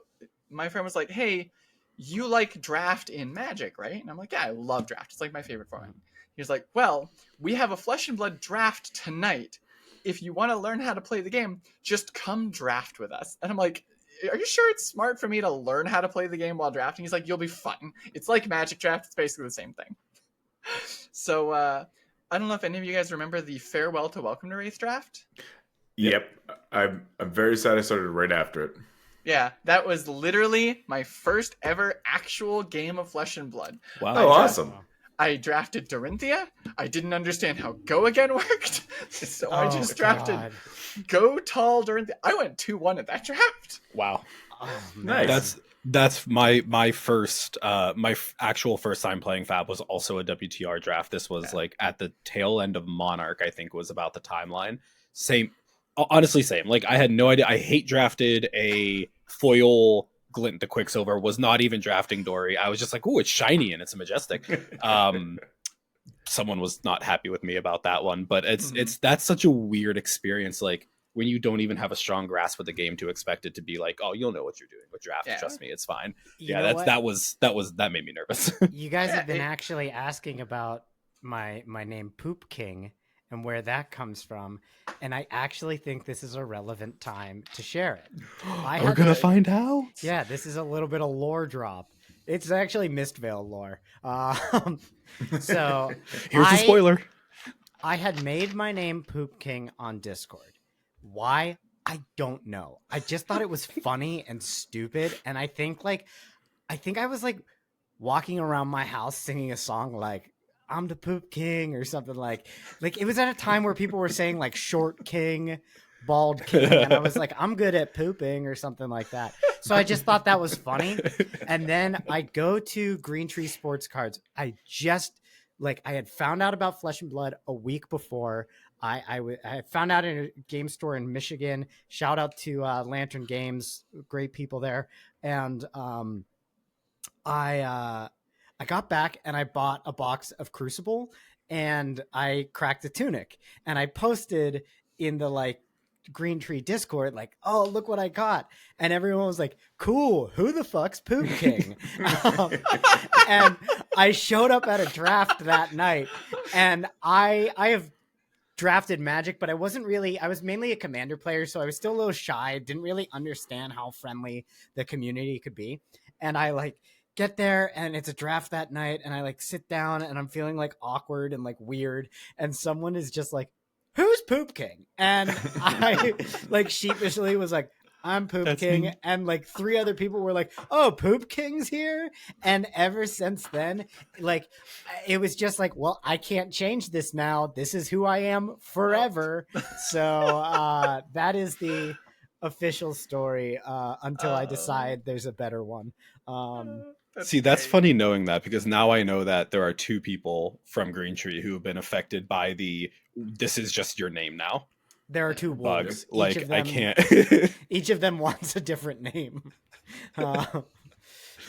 my friend was like, "Hey, you like draft in Magic, right?" And I'm like, "Yeah, I love draft. It's like my favorite format." He was like, "Well, we have a Flesh and Blood draft tonight. If you want to learn how to play the game, just come draft with us." And I'm like, "Are you sure it's smart for me to learn how to play the game while drafting?" He's like, "You'll be fine. It's like Magic draft. It's basically the same thing." So I don't know if any of you guys remember the Farewell to Welcome to Wraith draft. Yep. I'm very sad I started right after it. Yeah, that was literally my first ever actual game of Flesh and Blood. Wow. Oh, awesome. I drafted Dorinthia. I didn't understand how Go Again worked, so I just drafted Go Tall Dorinthia. I went 2-1 at that draft. Wow. Oh, Nice. That's my first actual first time playing Fab was also a WTR draft. This was like at the tail end of Monarch, I think was about the timeline. Same, honestly, same. Like I had no idea. I hate drafted a foil Glint the Quicksilver, was not even drafting Dory. I was just like, "Oh, it's shiny and it's majestic." Someone was not happy with me about that one, but that's such a weird experience. Like when you don't even have a strong grasp of the game to expect it to be like, "Oh, you'll know what you're doing with draft. Yeah. Trust me, it's fine." You know That made me nervous. You guys have been actually asking about my name Poop King and where that comes from, and I actually think this is a relevant time to share it. We're gonna find out. Yeah, this is a little bit of lore drop. It's actually Mistvale lore. So Here's the spoiler. I had made my name Poop King on Discord. Why? I don't know. I just thought it was funny and stupid, and I think I was like walking around my house singing a song like "I'm the Poop King" or something like it was at a time where people were saying like "short king," "bald king," and I was like, "I'm good at pooping" or something like that. So I just thought that was funny. And then I go to Green Tree Sports Cards. I had found out about Flesh and Blood a week before. I found out in a game store in Michigan. Shout out to Lantern Games, great people there. And I got back and I bought a box of Crucible and I cracked a tunic and I posted in the Green Tree Discord "Oh, look what I got," and everyone was like, "Cool, who the fuck's Poop King?" And I showed up at a draft that night, and I have drafted Magic, but I was mainly a Commander player, so I was still a little shy, didn't really understand how friendly the community could be. And I get there and it's a draft that night and I sit down and I'm feeling awkward and weird, and someone is just like, "Who's Poop King?" And I sheepishly was like, "I'm Poop That's King." me. And 3 other people were like, "Oh, Poop King's here." And ever since then, it was just well, I can't change this now. This is who I am forever. So that is the official story until I decide there's a better one. That's funny knowing that, because now I know that there are 2 people from Green Tree who have been affected by this is just your name now There are 2 wolves. bugs. I can't. Each of them wants a different name.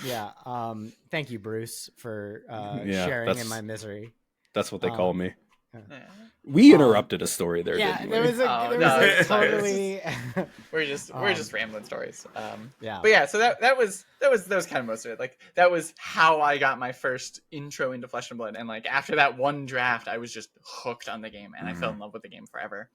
Yeah. Thank you, Bruce, for sharing in my misery. That's what they call me. Yeah. We interrupted a story there. Yeah, didn't there we? was a totally. We're just rambling stories. Yeah. But yeah, so that was kind of most of it. That was how I got my first intro into Flesh and Blood, and after that one draft, I was just hooked on the game, and I fell in love with the game forever.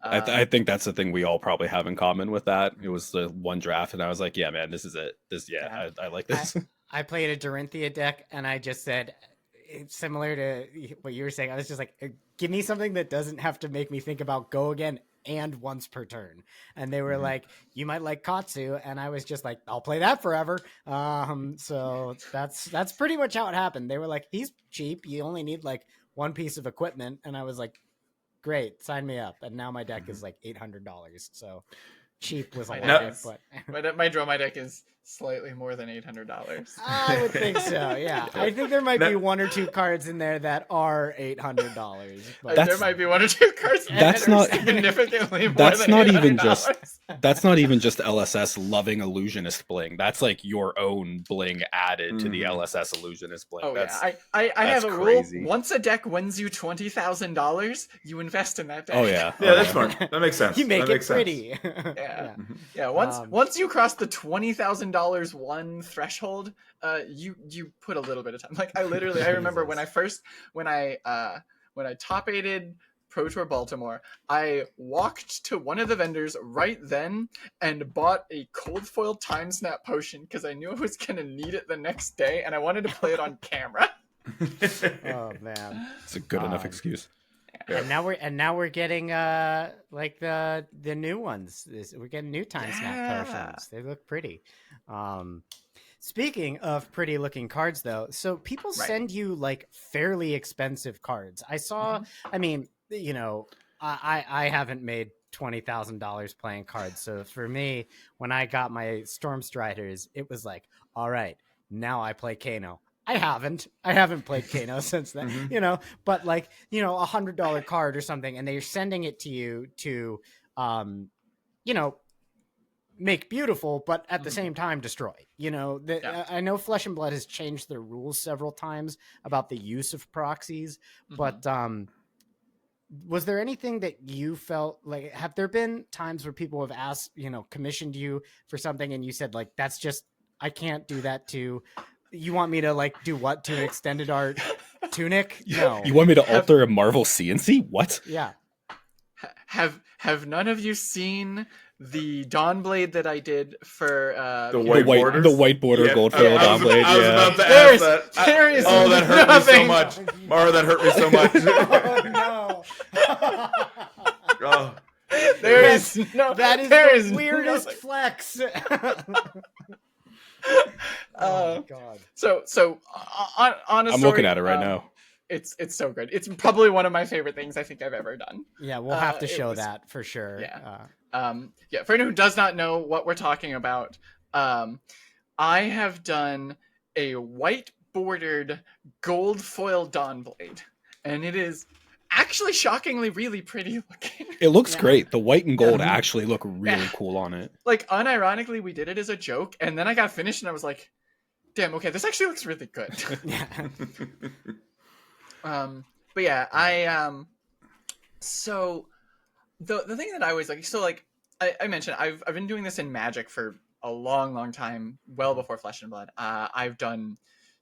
I think that's the thing we all probably have in common with that. It was the one draft, and I was like, "Yeah, man, this is it. I like this." I played a Dorinthia deck, and I just said, similar to what you were saying, I was just like, "Give me something that doesn't have to make me think about Go Again and once per turn." And they were like, "You might like Katsu," and I was just like, "I'll play that forever." So that's pretty much how it happened. They were like, "He's cheap. You only need one piece of equipment," and I was like, "Great, sign me up." And now my deck is $800. So cheap was a lot, but my Draw My deck is slightly more than $800. I would think so. Yeah, I think there might be That- one or two cards in there that are $800. But That's- there might be one or two cards That's that are not- significantly more that's than not $800. even just- That's not even just LSS loving illusionist bling. That's like your own bling added to the Mhm. LSS illusionist bling. Oh That's, yeah, I have that's a crazy. rule. Once a deck wins you $20,000, you invest in that deck. Oh yeah. Yeah, Oh, that's smart. That makes sense. you make That it makes sense. pretty. Yeah. Mhm. Yeah, Um, once you cross the $20,000 one threshold, you put a little bit of time. Like I remember when I top aided Pro Tour Baltimore, I walked to one of the vendors right then and bought a cold foil time snap potion because I knew I was gonna need it the next day and I wanted to play it on camera. Oh man. It's a good enough Um, excuse. And now we're getting like the new ones. We're getting new time snap Yeah. potions. They look pretty. Speaking of pretty looking cards though, so people Right. send you like fairly expensive cards. I saw, I mean, you know, I haven't made $20,000 playing cards. So for me, when I got my Storm Striders, it was like, all right, now I play Kano. I haven't played Kano since then, Mhm. you know, but like, you know, $100 card or something, and they're sending it to you to, you know, make beautiful, but at the Mhm. same time destroy. You know, Yeah. I know Flesh and Blood has changed their rules several times about the use of proxies, but was there anything that you felt like, have there been times where people have asked, you know, commissioned you for something and you said like, that's just, I can't do that to, you want me to like do what to an extended art tunic? No. You want me to alter a Marvel CNC? What? Yeah. Have none of you seen the Dawnblade that I did for The The white white, borders? the white border Yeah, gold I- foil I was- Dawnblade. I was Yeah. about to There's- ask that. there is Oh, that hurt me so nothing. much. Mara, that hurt me so much. Oh, no. Oh. There is no. That is there the is weirdest nothing. flex. Uh, Oh god. so on a I'm story, looking at it right now. It's so good. It's probably one of my favorite things I think I've ever done. Yeah, we'll have to It show was- that for sure. Yeah. Yeah, for anyone who does not know what we're talking about, I have done a white bordered gold foil Dawnblade, and it is actually shockingly really pretty looking. It looks Yeah. great. The white and gold Yeah. actually look really Yeah. cool on it. Like unironically, we did it as a joke, and then I got finished and I was like, "Damn, okay, this actually looks really good." Yeah. But yeah, so the thing that I always like, so like I mentioned, I've been doing this in Magic for a long time, well before Flesh and Blood. I've done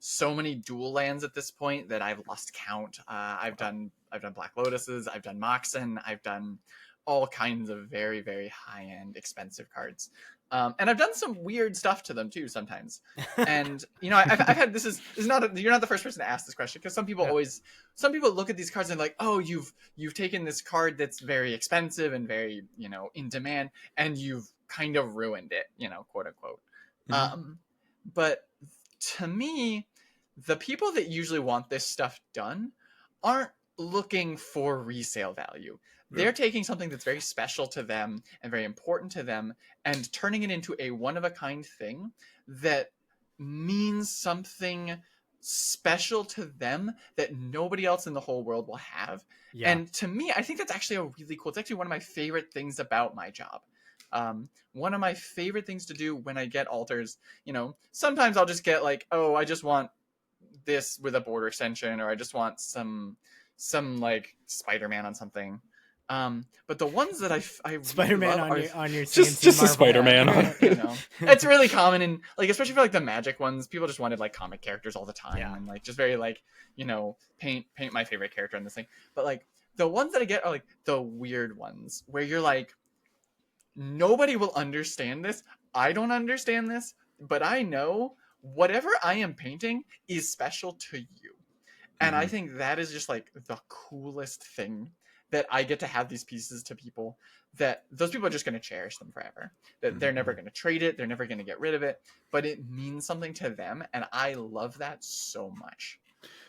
so many dual lands at this point that I've lost count. I've done Black Lotuses, I've done Moxen, I've done all kinds of very, very high end expensive cards. And I've done some weird stuff to them too sometimes. And you know, I've had this is not you're not the first person to ask this question, because some people look at these cards and like, oh, you've taken this card that's very expensive and very, you know, in demand, and you've kind of ruined it, you know, quote unquote. But to me, the people that usually want this stuff done aren't looking for resale value. They're taking something that's very special to them and very important to them and turning it into a one-of-a-kind thing that means something special to them that nobody else in the whole world will have. Yeah. And to me, I think that's actually a really cool, it's actually one of my favorite things about my job. One of my favorite things to do when I get alters, you know, sometimes I'll just get like, oh, I just want this with a border extension, or I just want some like Spider-Man on something. But the ones that I Spider-Man really love on your Just CNC a Marvel Spider-Man hat. on it. you know, it's really common, and like especially for like the Magic ones, people just wanted like comic characters all the time, Yeah. and like just very like, you know, paint my favorite character in this thing. But like the ones that I get are like the weird ones where you're like, nobody will understand this. I don't understand this, but I know whatever I am painting is special to you. And I think that is just like the coolest thing, that I get to have these pieces to people that those people are just going to cherish them forever. That they're never going to trade it. They're never going to get rid of it, but it means something to them. And I love that so much.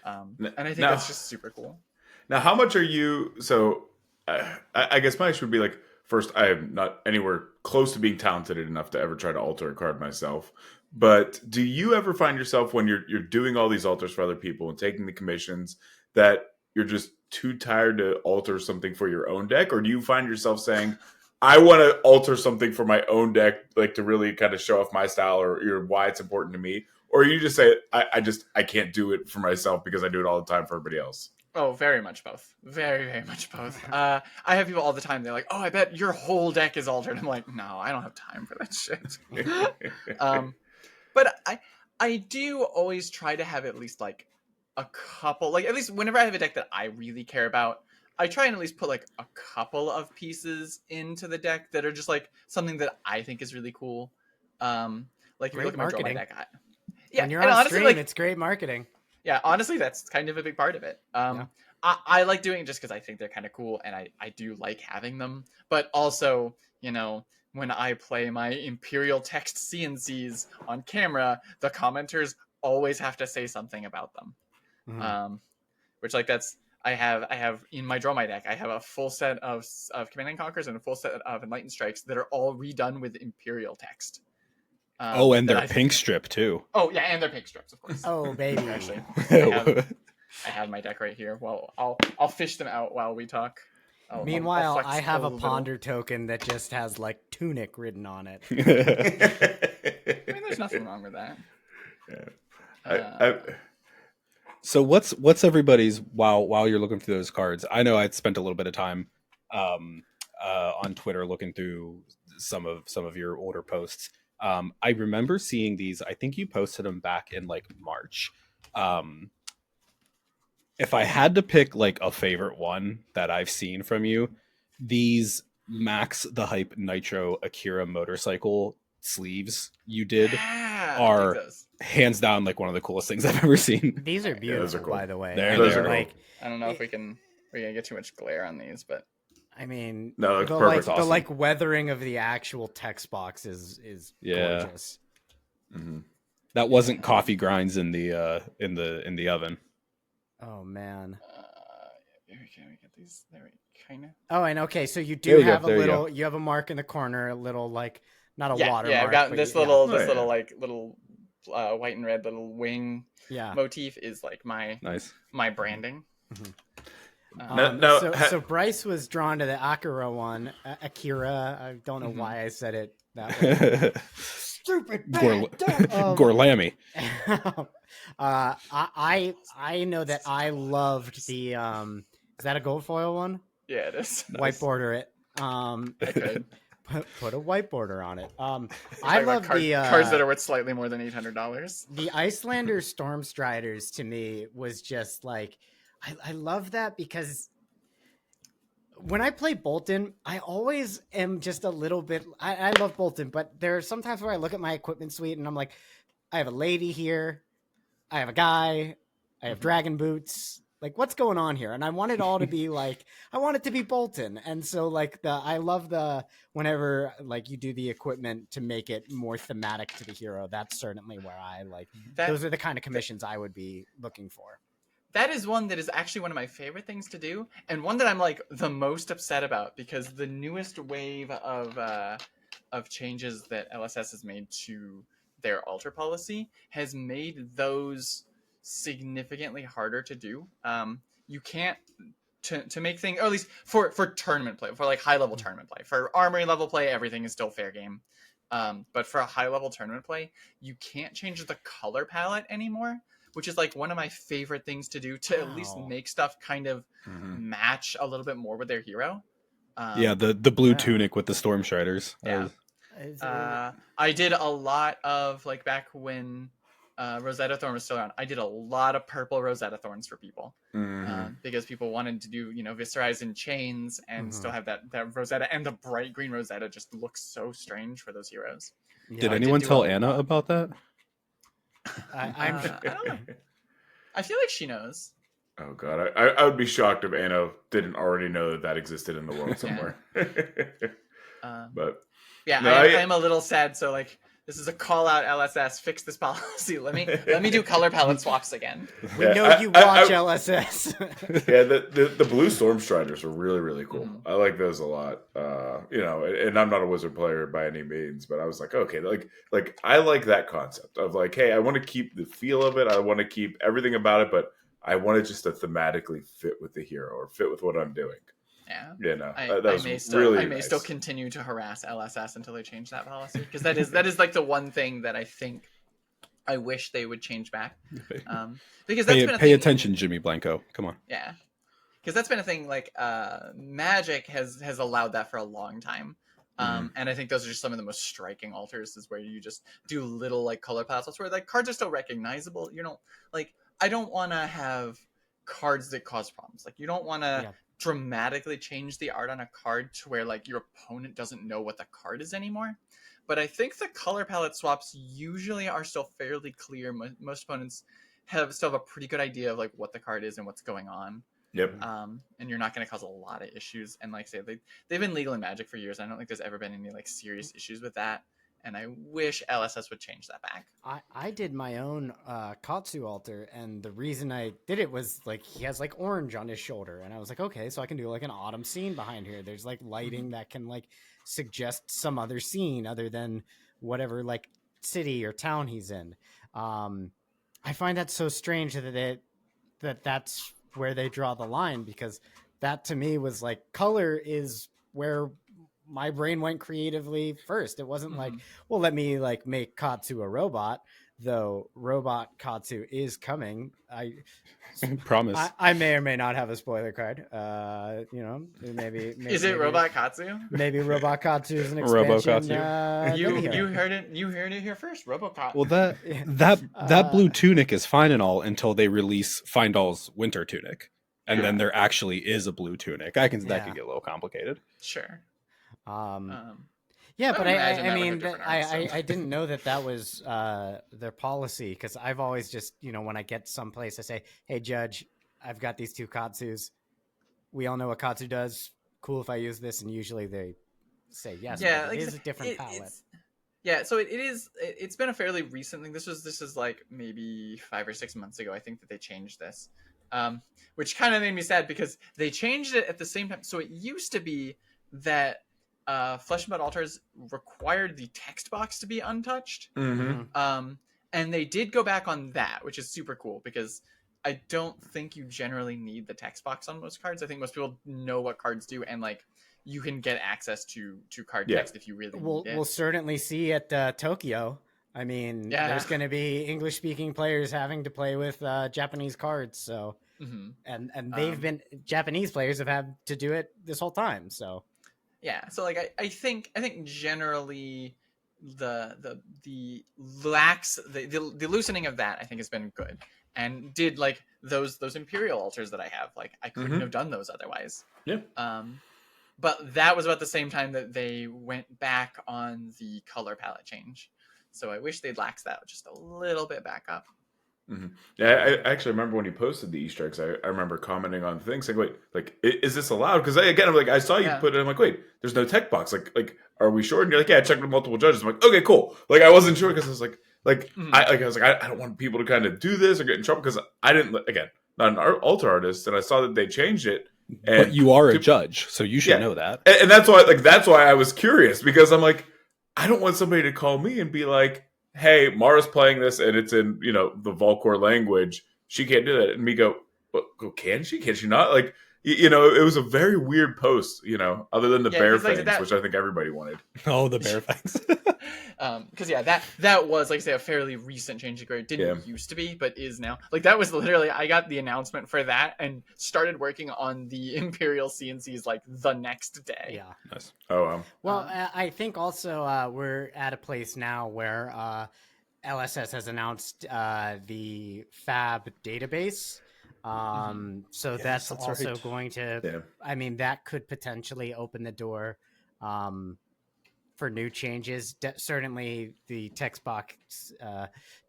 And I think that's just super cool. Now, how much are you? So, I guess my issue would be like, first, I am not anywhere close to being talented enough to ever try to alter a card myself. But do you ever find yourself when you're doing all these alters for other people and taking the commissions that you're just too tired to alter something for your own deck, or do you find yourself saying, I want to alter something for my own deck, like to really kind of show off my style or why it's important to me? Or you just say, I can't do it for myself because I do it all the time for everybody else? Oh, very much both. Very, very much both. I have people all the time. They're like, "Oh, I bet your whole deck is altered." I'm like, "No, I don't have time for that shit." But I do always try to have at least like a couple, like at least whenever I have a deck that I really care about, I try and at least put like a couple of pieces into the deck that are just like something that I think is really cool. Like if you Great look at my draw my marketing. deck, yeah, When you're and on honestly, stream, like it's great marketing. yeah, honestly, that's kind of a big part of it. Yeah. I like doing it just because I think they're kind of cool, and I do like having them. But also, you know, when I play my Imperial Text CNCs on camera, the commenters always have to say something about them. Mhm. Which like that's I have in my draw my deck, I have a full set of Command and Conquers and a full set of Enlightened Strikes that are all redone with Imperial text. And that they're I pink think- strip too. Oh yeah, and they're pink strips, of course. Oh baby. Actually, I have my deck right here. Well, I'll fish them out while we talk. I'll Meanwhile, flex I have a little. ponder token that just has like tunic written on it. I mean, there's nothing wrong with that. Yeah. So what's everybody's while you're looking through those cards? I know I'd spent a little bit of time on Twitter looking through some of your older posts. I remember seeing these. I think you posted them back in like March. If I had to pick like a favorite one that I've seen from you, these Max the Hype Nitro Akira motorcycle sleeves you did Yeah, are I dig those. hands down like one of the coolest things I've ever seen. These are those are beautiful, cool. by the way. They're- I those mean, are cool. like, I don't know if we're gonna get too much glare on these, but I mean, No, it's the perfect. like Awesome. the like weathering of the actual text box is Yeah. gorgeous. Mm-hmm. That wasn't coffee grinds in the oven. Oh man. we get these. There we kind of. Oh, and okay, so you There do you go, have a there you little. You have a mark in the corner, a little like not a Yeah, watermark. yeah. I've got but this yeah. little, Oh, this little yeah. like little white and red little wing Yeah. motif is like my Nice. branding. So Bryce was drawn to the Akira one. Akira. I don't know why I said it that way. Stupid Gorlami. I know that I loved the is that a gold foil one? Yeah, it is. White border it. I could. Put a white border on it. I Talking about love the cards that are worth slightly more than $800. the Icelander Stormstriders to me was just like I love that because when I play Bolton, I always am just a little bit. I love Bolton, but there are sometimes where I look at my equipment suite and I'm like, I have a lady here, I have a guy, I have dragon boots. Like, what's going on here? And I want it all to be like, I want it to be Bolton. And so, like, I love the whenever like you do the equipment to make it more thematic to the hero. That's certainly where I like. Those are the kind of commissions I would be looking for. That is one that is actually one of my favorite things to do, and one that I'm like the most upset about because the newest wave of changes that LSS has made to their alter policy has made those significantly harder to do. You can't to make things, or at least for tournament play, for like high level tournament play. For armory level play, everything is still fair game. But for a high level tournament play, you can't change the color palette anymore, which is like one of my favorite things to do to at least Wow. make stuff kind of match a little bit more with their hero. Yeah, the blue Yeah. tunic with the Storm Striders. Yeah. I did a lot of like back when Rosetta Thorn was still around. I did a lot of purple Rosetta Thorns for people because people wanted to do Viscerize in chains and still have that Rosetta, and the bright green Rosetta just looks so strange for those heroes. Did I anyone do tell a Anna lot. about that? I'm I don't know. I feel like she knows. Oh god, I would be shocked if Anna didn't already know that existed in the world somewhere. But Yeah, No, I am a little sad. So like this is a call out LSS. Fix this policy. Let me do color palette swaps again. We know you watch LSS. Yeah, the blue Storm Striders are really, really cool. Mhm. I like those a lot. And I'm not a Wizard player by any means, but I was like, okay, like I like that concept of like, hey, I want to keep the feel of it. I want to keep everything about it, but I want it just to thematically fit with the hero or fit with what I'm doing. Yeah, really I may nice. still continue to harass LSS until they change that policy, because that is like the one thing that I think I wish they would change back. Because that's been a pay thing. attention, Jimmy Blanco. Come on. Yeah, because that's been a thing. Like Magic has allowed that for a long time. And I think those are just some of the most striking alters, is where you just do little like color palettes where like cards are still recognizable. You don't like, I don't want to have cards that cause problems. Like you don't want to dramatically change the art on a card to where like your opponent doesn't know what the card is anymore. But I think the color palette swaps usually are still fairly clear. Most opponents still have a pretty good idea of like what the card is and what's going on. Yep. And you're not going to cause a lot of issues. And like I say, they've been legal in Magic for years. I don't think there's ever been any like serious issues with that. And I wish LSS would change that back. I did my own Katsu altar, and the reason I did it was like he has like orange on his shoulder, and I was like, okay, so I can do like an autumn scene behind here. There's like lighting that can like suggest some other scene other than whatever like city or town he's in. I find that so strange that's where they draw the line, because that to me was like color is where my brain went creatively first. It wasn't like, well, let me like make Katsu a robot, though robot Katsu is coming. I promise. I may or may not have a spoiler card. Maybe is it Robot Katsu? Maybe Robot Katsu is an expansion. You heard it here first. RoboCop. Well, that blue tunic is fine and all until they release Findall's winter tunic, and then there actually is a blue tunic. That could get a little complicated. Sure. Yeah, but I mean, I didn't know that was their policy, because I've always just, when I get someplace, I say, hey, Judge, I've got these two Katsus. We all know what Katsu does. Cool if I use this, and usually they say yes. Yeah, it is a different palette. So it's been a fairly recent thing. This is like maybe 5 or 6 months ago, I think, that they changed this, which kind of made me sad because they changed it at the same time. So it used to be that Flesh and Blood altars required the text box to be untouched. And they did go back on that, which is super cool, because I don't think you generally need the text box on most cards. I think most people know what cards do, and like you can get access to card text if you really need it. We'll certainly see at Tokyo. I mean, there's going to be English speaking players having to play with Japanese cards. So, and they've been Japanese players have had to do it this whole time. So. Yeah, so like I think generally the loosening of that, I think, has been good, and did like those Imperial altars that I have, like I couldn't have done those otherwise. Yeah. But that was about the same time that they went back on the color palette change, so I wish they'd laxed that just a little bit back up. Yeah, I actually remember when you posted the Easter eggs. I remember commenting on things like, "Wait, like, is this allowed?" Because I'm like, I saw you put it. I'm like, "Wait, there's no tech box. Like, are we sure?" And you're like, "Yeah, I checked with multiple judges." I'm like, "Okay, cool." Like, I wasn't sure because I was like, I don't want people to kind of do this or get in trouble, because I didn't, again, not an altar artist, and I saw that they changed it. And but you are a judge, so you should know that. And that's why I was curious, because I'm like, I don't want somebody to call me and be like, hey, Mara's playing this and it's in, the Volcor language. She can't do that. And me go, well, can she? Can she not? Like, it was a very weird post, other than the bear fangs, which I think everybody wanted. Oh, the bear fangs. Because that was, like I say, a fairly recent change where it didn't used to be, but is now. Like, that was literally, I got the announcement for that and started working on the Imperial CNCs like the next day. Yeah. Nice. Oh, wow. Well, I think also we're at a place now where LSS has announced the Fab database. So that's also right. Going to, I mean, that could potentially open the door for new changes. Certainly, the text box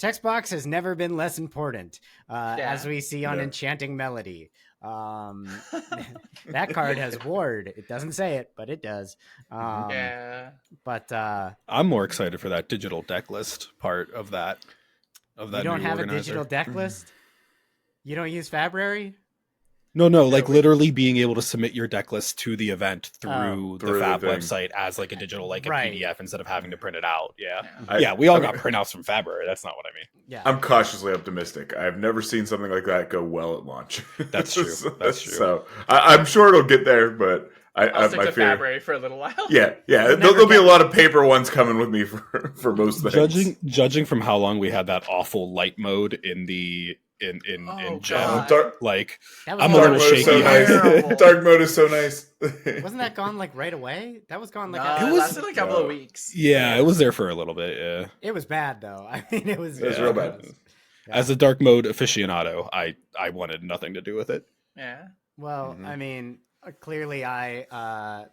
has never been less important, as we see on Enchanting Melody. That card has ward. It doesn't say it, but it does. But I'm more excited for that digital deck list part of that. You don't have a digital deck list? You don't use Fabrary? No, like literally being able to submit your deck list to the event through the Fab website as like a digital, like a PDF instead of having to print it out. We all got printouts from Fabrary. That's not what I mean. Yeah, I'm cautiously optimistic. I've never seen something like that go well at launch. That's true. That's true. So I'm sure it'll get there, but I'll stick to Fabrary for a little while. Yeah. There'll be a lot of paper ones coming with me for most things. Judging from how long we had that awful light mode in the in Gem, like I'm a little shaky. So nice. Dark mode is so nice. Wasn't that gone like right away? That was gone like it lasted like a couple of weeks. Yeah, it was there for a little bit. Yeah, it was bad though. I mean, it was real bad. As a dark mode aficionado, I wanted nothing to do with it. Yeah. Well, I mean, clearly I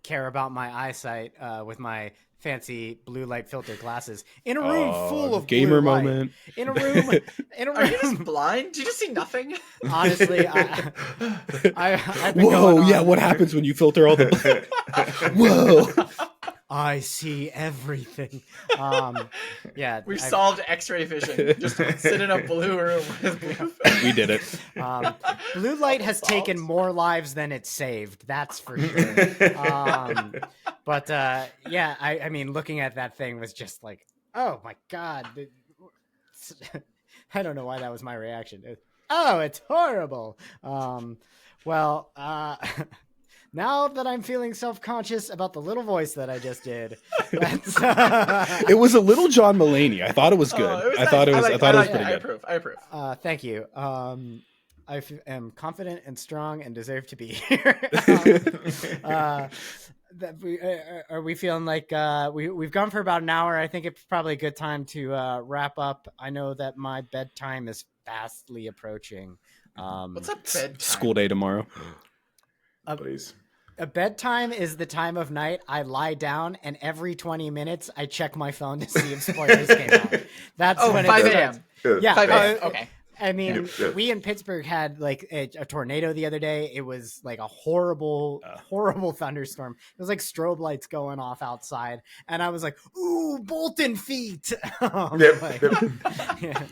care about my eyesight with my fancy blue light filter glasses in a room full of gamer blue light. moment. In a room. Are you just blind? Do you just see nothing? Honestly, I've been whoa, yeah. What happens when you filter all the? Whoa. I see everything. We've solved X-ray vision. Just sit in a blue room with blue. We did it. Blue light has taken more lives than it's saved. That's for sure. I mean, looking at that thing was just like, oh my god. I don't know why that was my reaction. It's horrible. Now that I'm feeling self-conscious about the little voice that I just did, it was a little John Mulaney. I thought it was good. I thought it was pretty good. I approve. Thank you. I am confident and strong and deserve to be here. Are we feeling like we've gone for about an hour? I think it's probably a good time to wrap up. I know that my bedtime is fastly approaching. What's a bedtime? School day tomorrow. Please. A bedtime is the time of night I lie down and every 20 minutes I check my phone to see if spoilers came out. That's when 5 a.m. Yeah. 5 a.m. Okay. I mean, we in Pittsburgh had like a tornado the other day. It was like a horrible thunderstorm. It was like strobe lights going off outside. And I was like, ooh, Bolton feet. I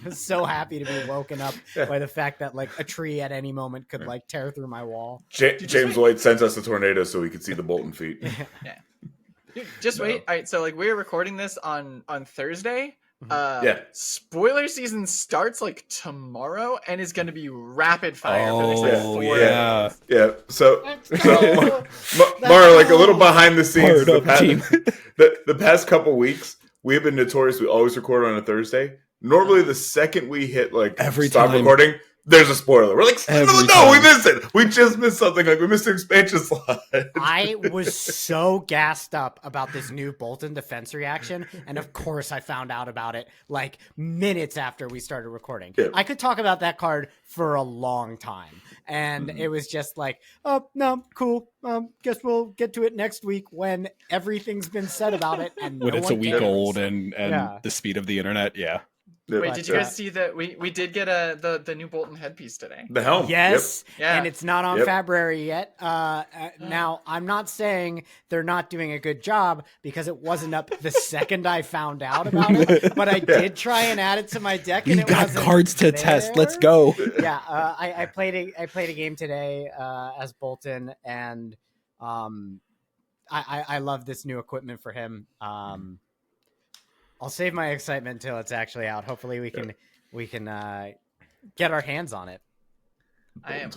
was so happy to be woken up by the fact that like a tree at any moment could like tear through my wall. James White sent us a tornado so we could see the Bolton feet. Yeah. Dude, just wait. All right. So like we're recording this on Thursday. Spoiler season starts like tomorrow and is going to be rapid fire for the next 4 days. Yeah. So Mara, like a little behind the scenes, the past couple weeks, we have been notorious. We always record on a Thursday. Normally, the second we hit like stop recording, there's a spoiler. We're like, no, we missed it. We just missed something. Like we missed an expansion slot. I was so gassed up about this new Bolton defense reaction, and of course, I found out about it like minutes after we started recording. Yeah. I could talk about that card for a long time, and it was just like, oh no, cool. Guess we'll get to it next week when everything's been said about it, and when it's a week old and the speed of the internet. Yeah. Wait, did you guys see that we did get the new Bolton headpiece today? The helm. Yes. Yep. Yeah. And it's not on Fabrary yet. Now, I'm not saying they're not doing a good job because it wasn't up the second I found out about it, but I did try and add it to my deck and it wasn't cards to test. Let's go. Yeah, I played a game today as Bolton and I love this new equipment for him. I'll save my excitement until it's actually out. Hopefully we can get our hands on it. I'm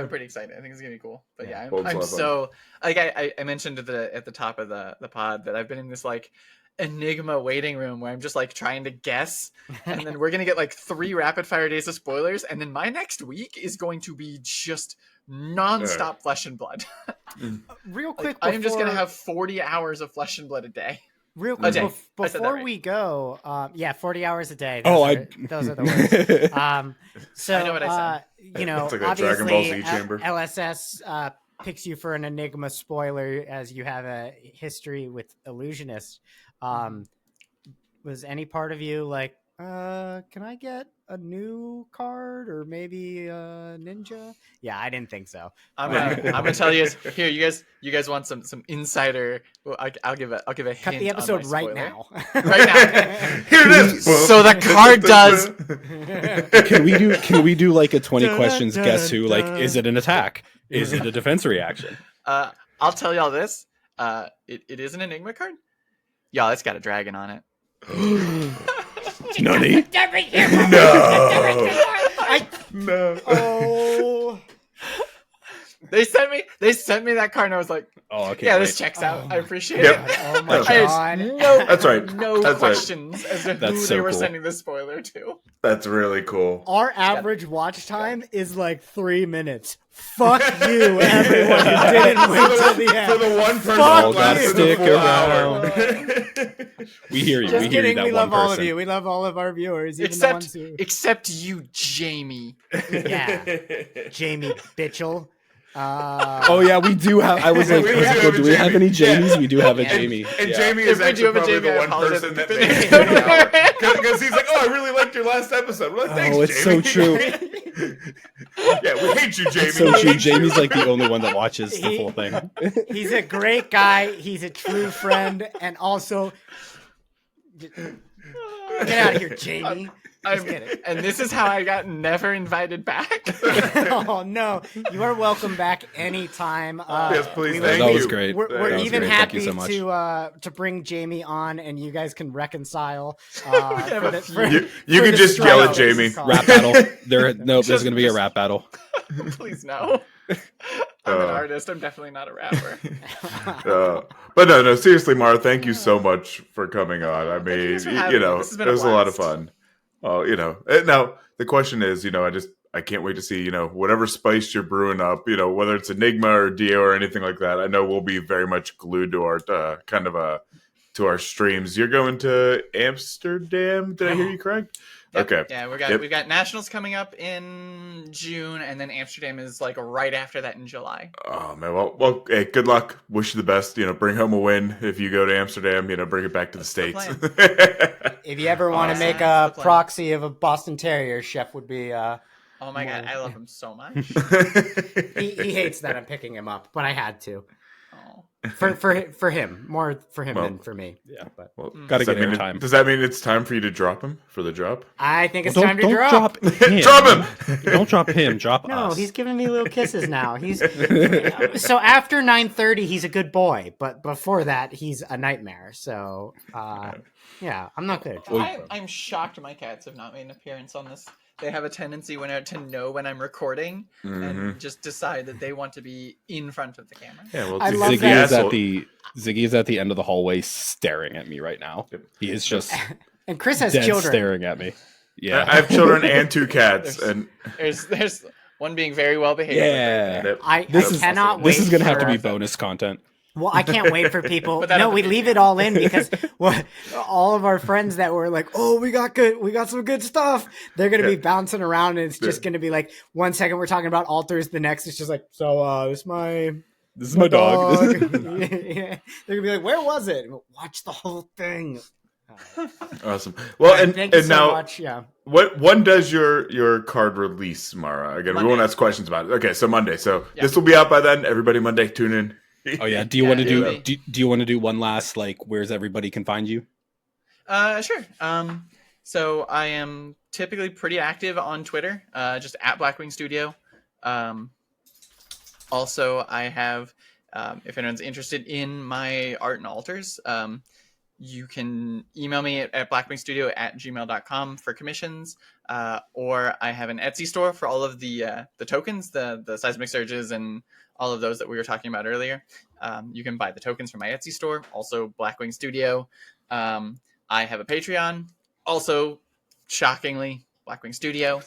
pretty excited. I think it's gonna be cool. But I'm so like I mentioned at the top of the pod that I've been in this like enigma waiting room where I'm just like trying to guess, and then we're gonna get like 3 rapid fire days of spoilers, and then my next week is going to be just nonstop flesh and blood. Real quick, I am just gonna have 40 hours of flesh and blood a day. Real quick, before we go, 40 hours a day. Those are the words. So, I know what I said. You know, it's like a obviously, Dragon Ball Z chamber. LSS picks you for an Enigma spoiler, as you have a history with illusionists. Was any part of you like, can I get a new card or maybe a ninja? Yeah, I didn't think so. I'm gonna tell you guys here. You guys want some insider? Well, I'll give a hint. Cut the episode on my right spoiler. now. Right now. Here it is. So the card does. Can we do like a 20 questions guess who? Like, is it an attack? Is it a defense reaction? I'll tell y'all this. It is an Enigma card. Y'all, it's got a dragon on it. Nani? No. Oh. They sent me that card, and I was like, Oh, okay. yeah, wait. this checks out. I appreciate Yep. it. Oh my That's right. god. No, That's right. No That's right. questions as to That's who so they were cool. sending the spoiler to. That's really cool. Our average watch time is like 3 minutes. Fuck you, everyone who didn't wait till the For end. the one person Fuck who lasted you. the Stick full hour. We hear you. Just we hear kidding. you. That We one love all of person. you. We love all of our viewers, even the ones who. Except you, Jamie. Yeah, Jamie Bitchell. Oh yeah, we do have. I was like, We do Crystal, have a do we have Jamie. any Jamies? We do have a And- Jamie. And Yeah. Jamie If is we do actually have a probably Jamie, I the one apologize. person that made it to the hour. Because he's like, oh, I really liked your last episode. We're like, thanks, Oh, it's Jamie. so true. Yeah, we hate you, Jamie. It's so true. Jamie's like the only one that watches the full thing. He's a great guy. He's a true friend, and also get out of here, Jamie. Just kidding. And this is how I got never invited back. Oh no, you are welcome back anytime. Yes, please. we- Thank That you. was great. We're That was even great. Thank happy you so much. to bring Jamie on, and you guys can reconcile. have a feud. You for can the just yell at struggle. Jamie. Rap battle. There's going to be a rap battle. Please no. I'm an artist. I'm definitely not a rapper. But no, seriously, Mara, thank you so much for coming on. I mean, guys for having me. This has it been a was a lot of blast. fun. Oh, now the question is, I can't wait to see, whatever spice you're brewing up, whether it's Enigma or Dio or anything like that. I know we'll be very much glued to our to our streams. You're going to Amsterdam? Did I hear you correct? Yep. Okay. Yeah, Yep. we've got nationals coming up in June, and then Amsterdam is like right after that in July. Oh man, well, hey, good luck. Wish you the best. Bring home a win if you go to Amsterdam. Bring it back to the States. If you ever want to Awesome. make That's a the plan. proxy of a Boston Terrier, Chef would be. Oh my god, I love him so much. He hates that I'm picking him up, but I had to Oh. for him, more for him Well, than for me. Yeah. But Well, Gotta does that get mean airtime. Does that mean it's time for you to drop him for the drop? I think it's Don't time to drop. him. Drop him! Don't drop him. Drop No, us. he's giving me little kisses now. He's so after 9:30, he's a good boy, but before that, he's a nightmare. So, yeah, I'm not good. I'm shocked my cats have not made an appearance on this. They have a tendency to know when I'm recording and just decide that they want to be in front of the camera. Yeah, well, I it's love a that. Ziggy is at the end of the hallway staring at me right now. He is just And Chris has dead children. staring at me. Yeah. I have children and 2 cats, and There's one being very well behaved. Yeah. I This is cannot wait. this is gonna have to for- be bonus content. Well, I can't wait for people. But that No, has we to be- leave it all in because all of our friends that were like, "Oh, we got some good stuff." They're gonna be bouncing around, and it's just gonna be like 1 second we're talking about altars, the next it's just like, "So, this is my dog. Yeah. They're gonna be like, "Where was it?" Watch the whole thing. awesome. Well, and Thank you so now, much. Yeah. when does your card release, Mara? Again, we won't Monday. ask questions about it. Okay, so Monday. So Yeah. this will be out by then. Everybody, Monday, tune in. Oh yeah. Do you Yeah, want to do, it'll be- do you want to do one last where's everybody can find you? Sure. So I am typically pretty active on Twitter, just at Blackwing Studio. Also, I have, if anyone's interested in my art and altars, you can email me at blackwingstudio@gmail.com for commissions, or I have an Etsy store for all of the tokens, the seismic surges and all of those that we were talking about earlier. You can buy the tokens from my Etsy store, also Blackwing Studio. I have a Patreon, also shockingly Blackwing Studio,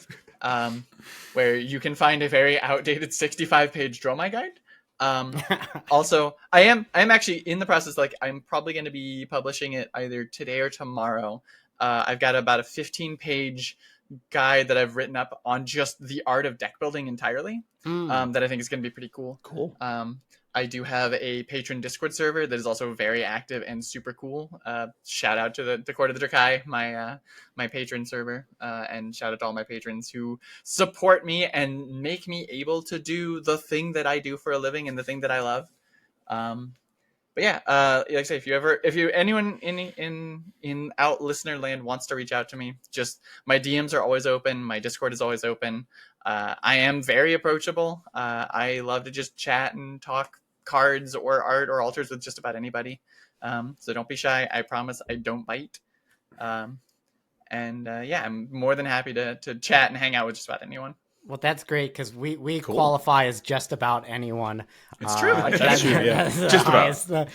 where you can find a very outdated 65-page Dromai guide. Also, I am actually in the process. I'm probably going to be publishing it either today or tomorrow. I've got about a 15-page guide that I've written up on just the art of deck building entirely. That I think is going to be pretty cool. Cool. I do have a patron Discord server that is also very active and super cool. Shout out to the Court of the Drakai, my patron server, and shout out to all my patrons who support me and make me able to do the thing that I do for a living and the thing that I love. But yeah, like I say, if anyone in out listener land wants to reach out to me, just my DMs are always open. My Discord is always open. I am very approachable. I love to just chat and talk cards or art or altars with just about anybody. So don't be shy. I promise I don't bite. Yeah, I'm more than happy to chat and hang out with just about anyone. Well, that's great because we Cool. qualify as just about anyone. It's true. That's true, yeah. Just about.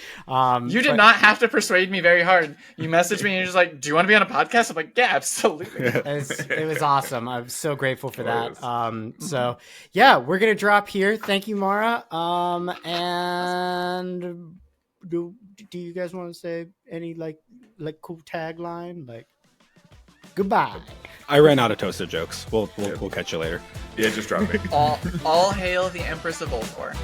You did not have to persuade me very hard. You messaged me and you're just like, "Do you want to be on a podcast?" I'm like, "Yeah, absolutely." It was awesome. I'm so grateful for that. Yes. So yeah, we're gonna drop here. Thank you, Mara. And do you guys want to say any like cool tagline like goodbye? I ran out of toasted jokes. We'll catch you later. Yeah, just drop me. All hail the Empress of Volcor.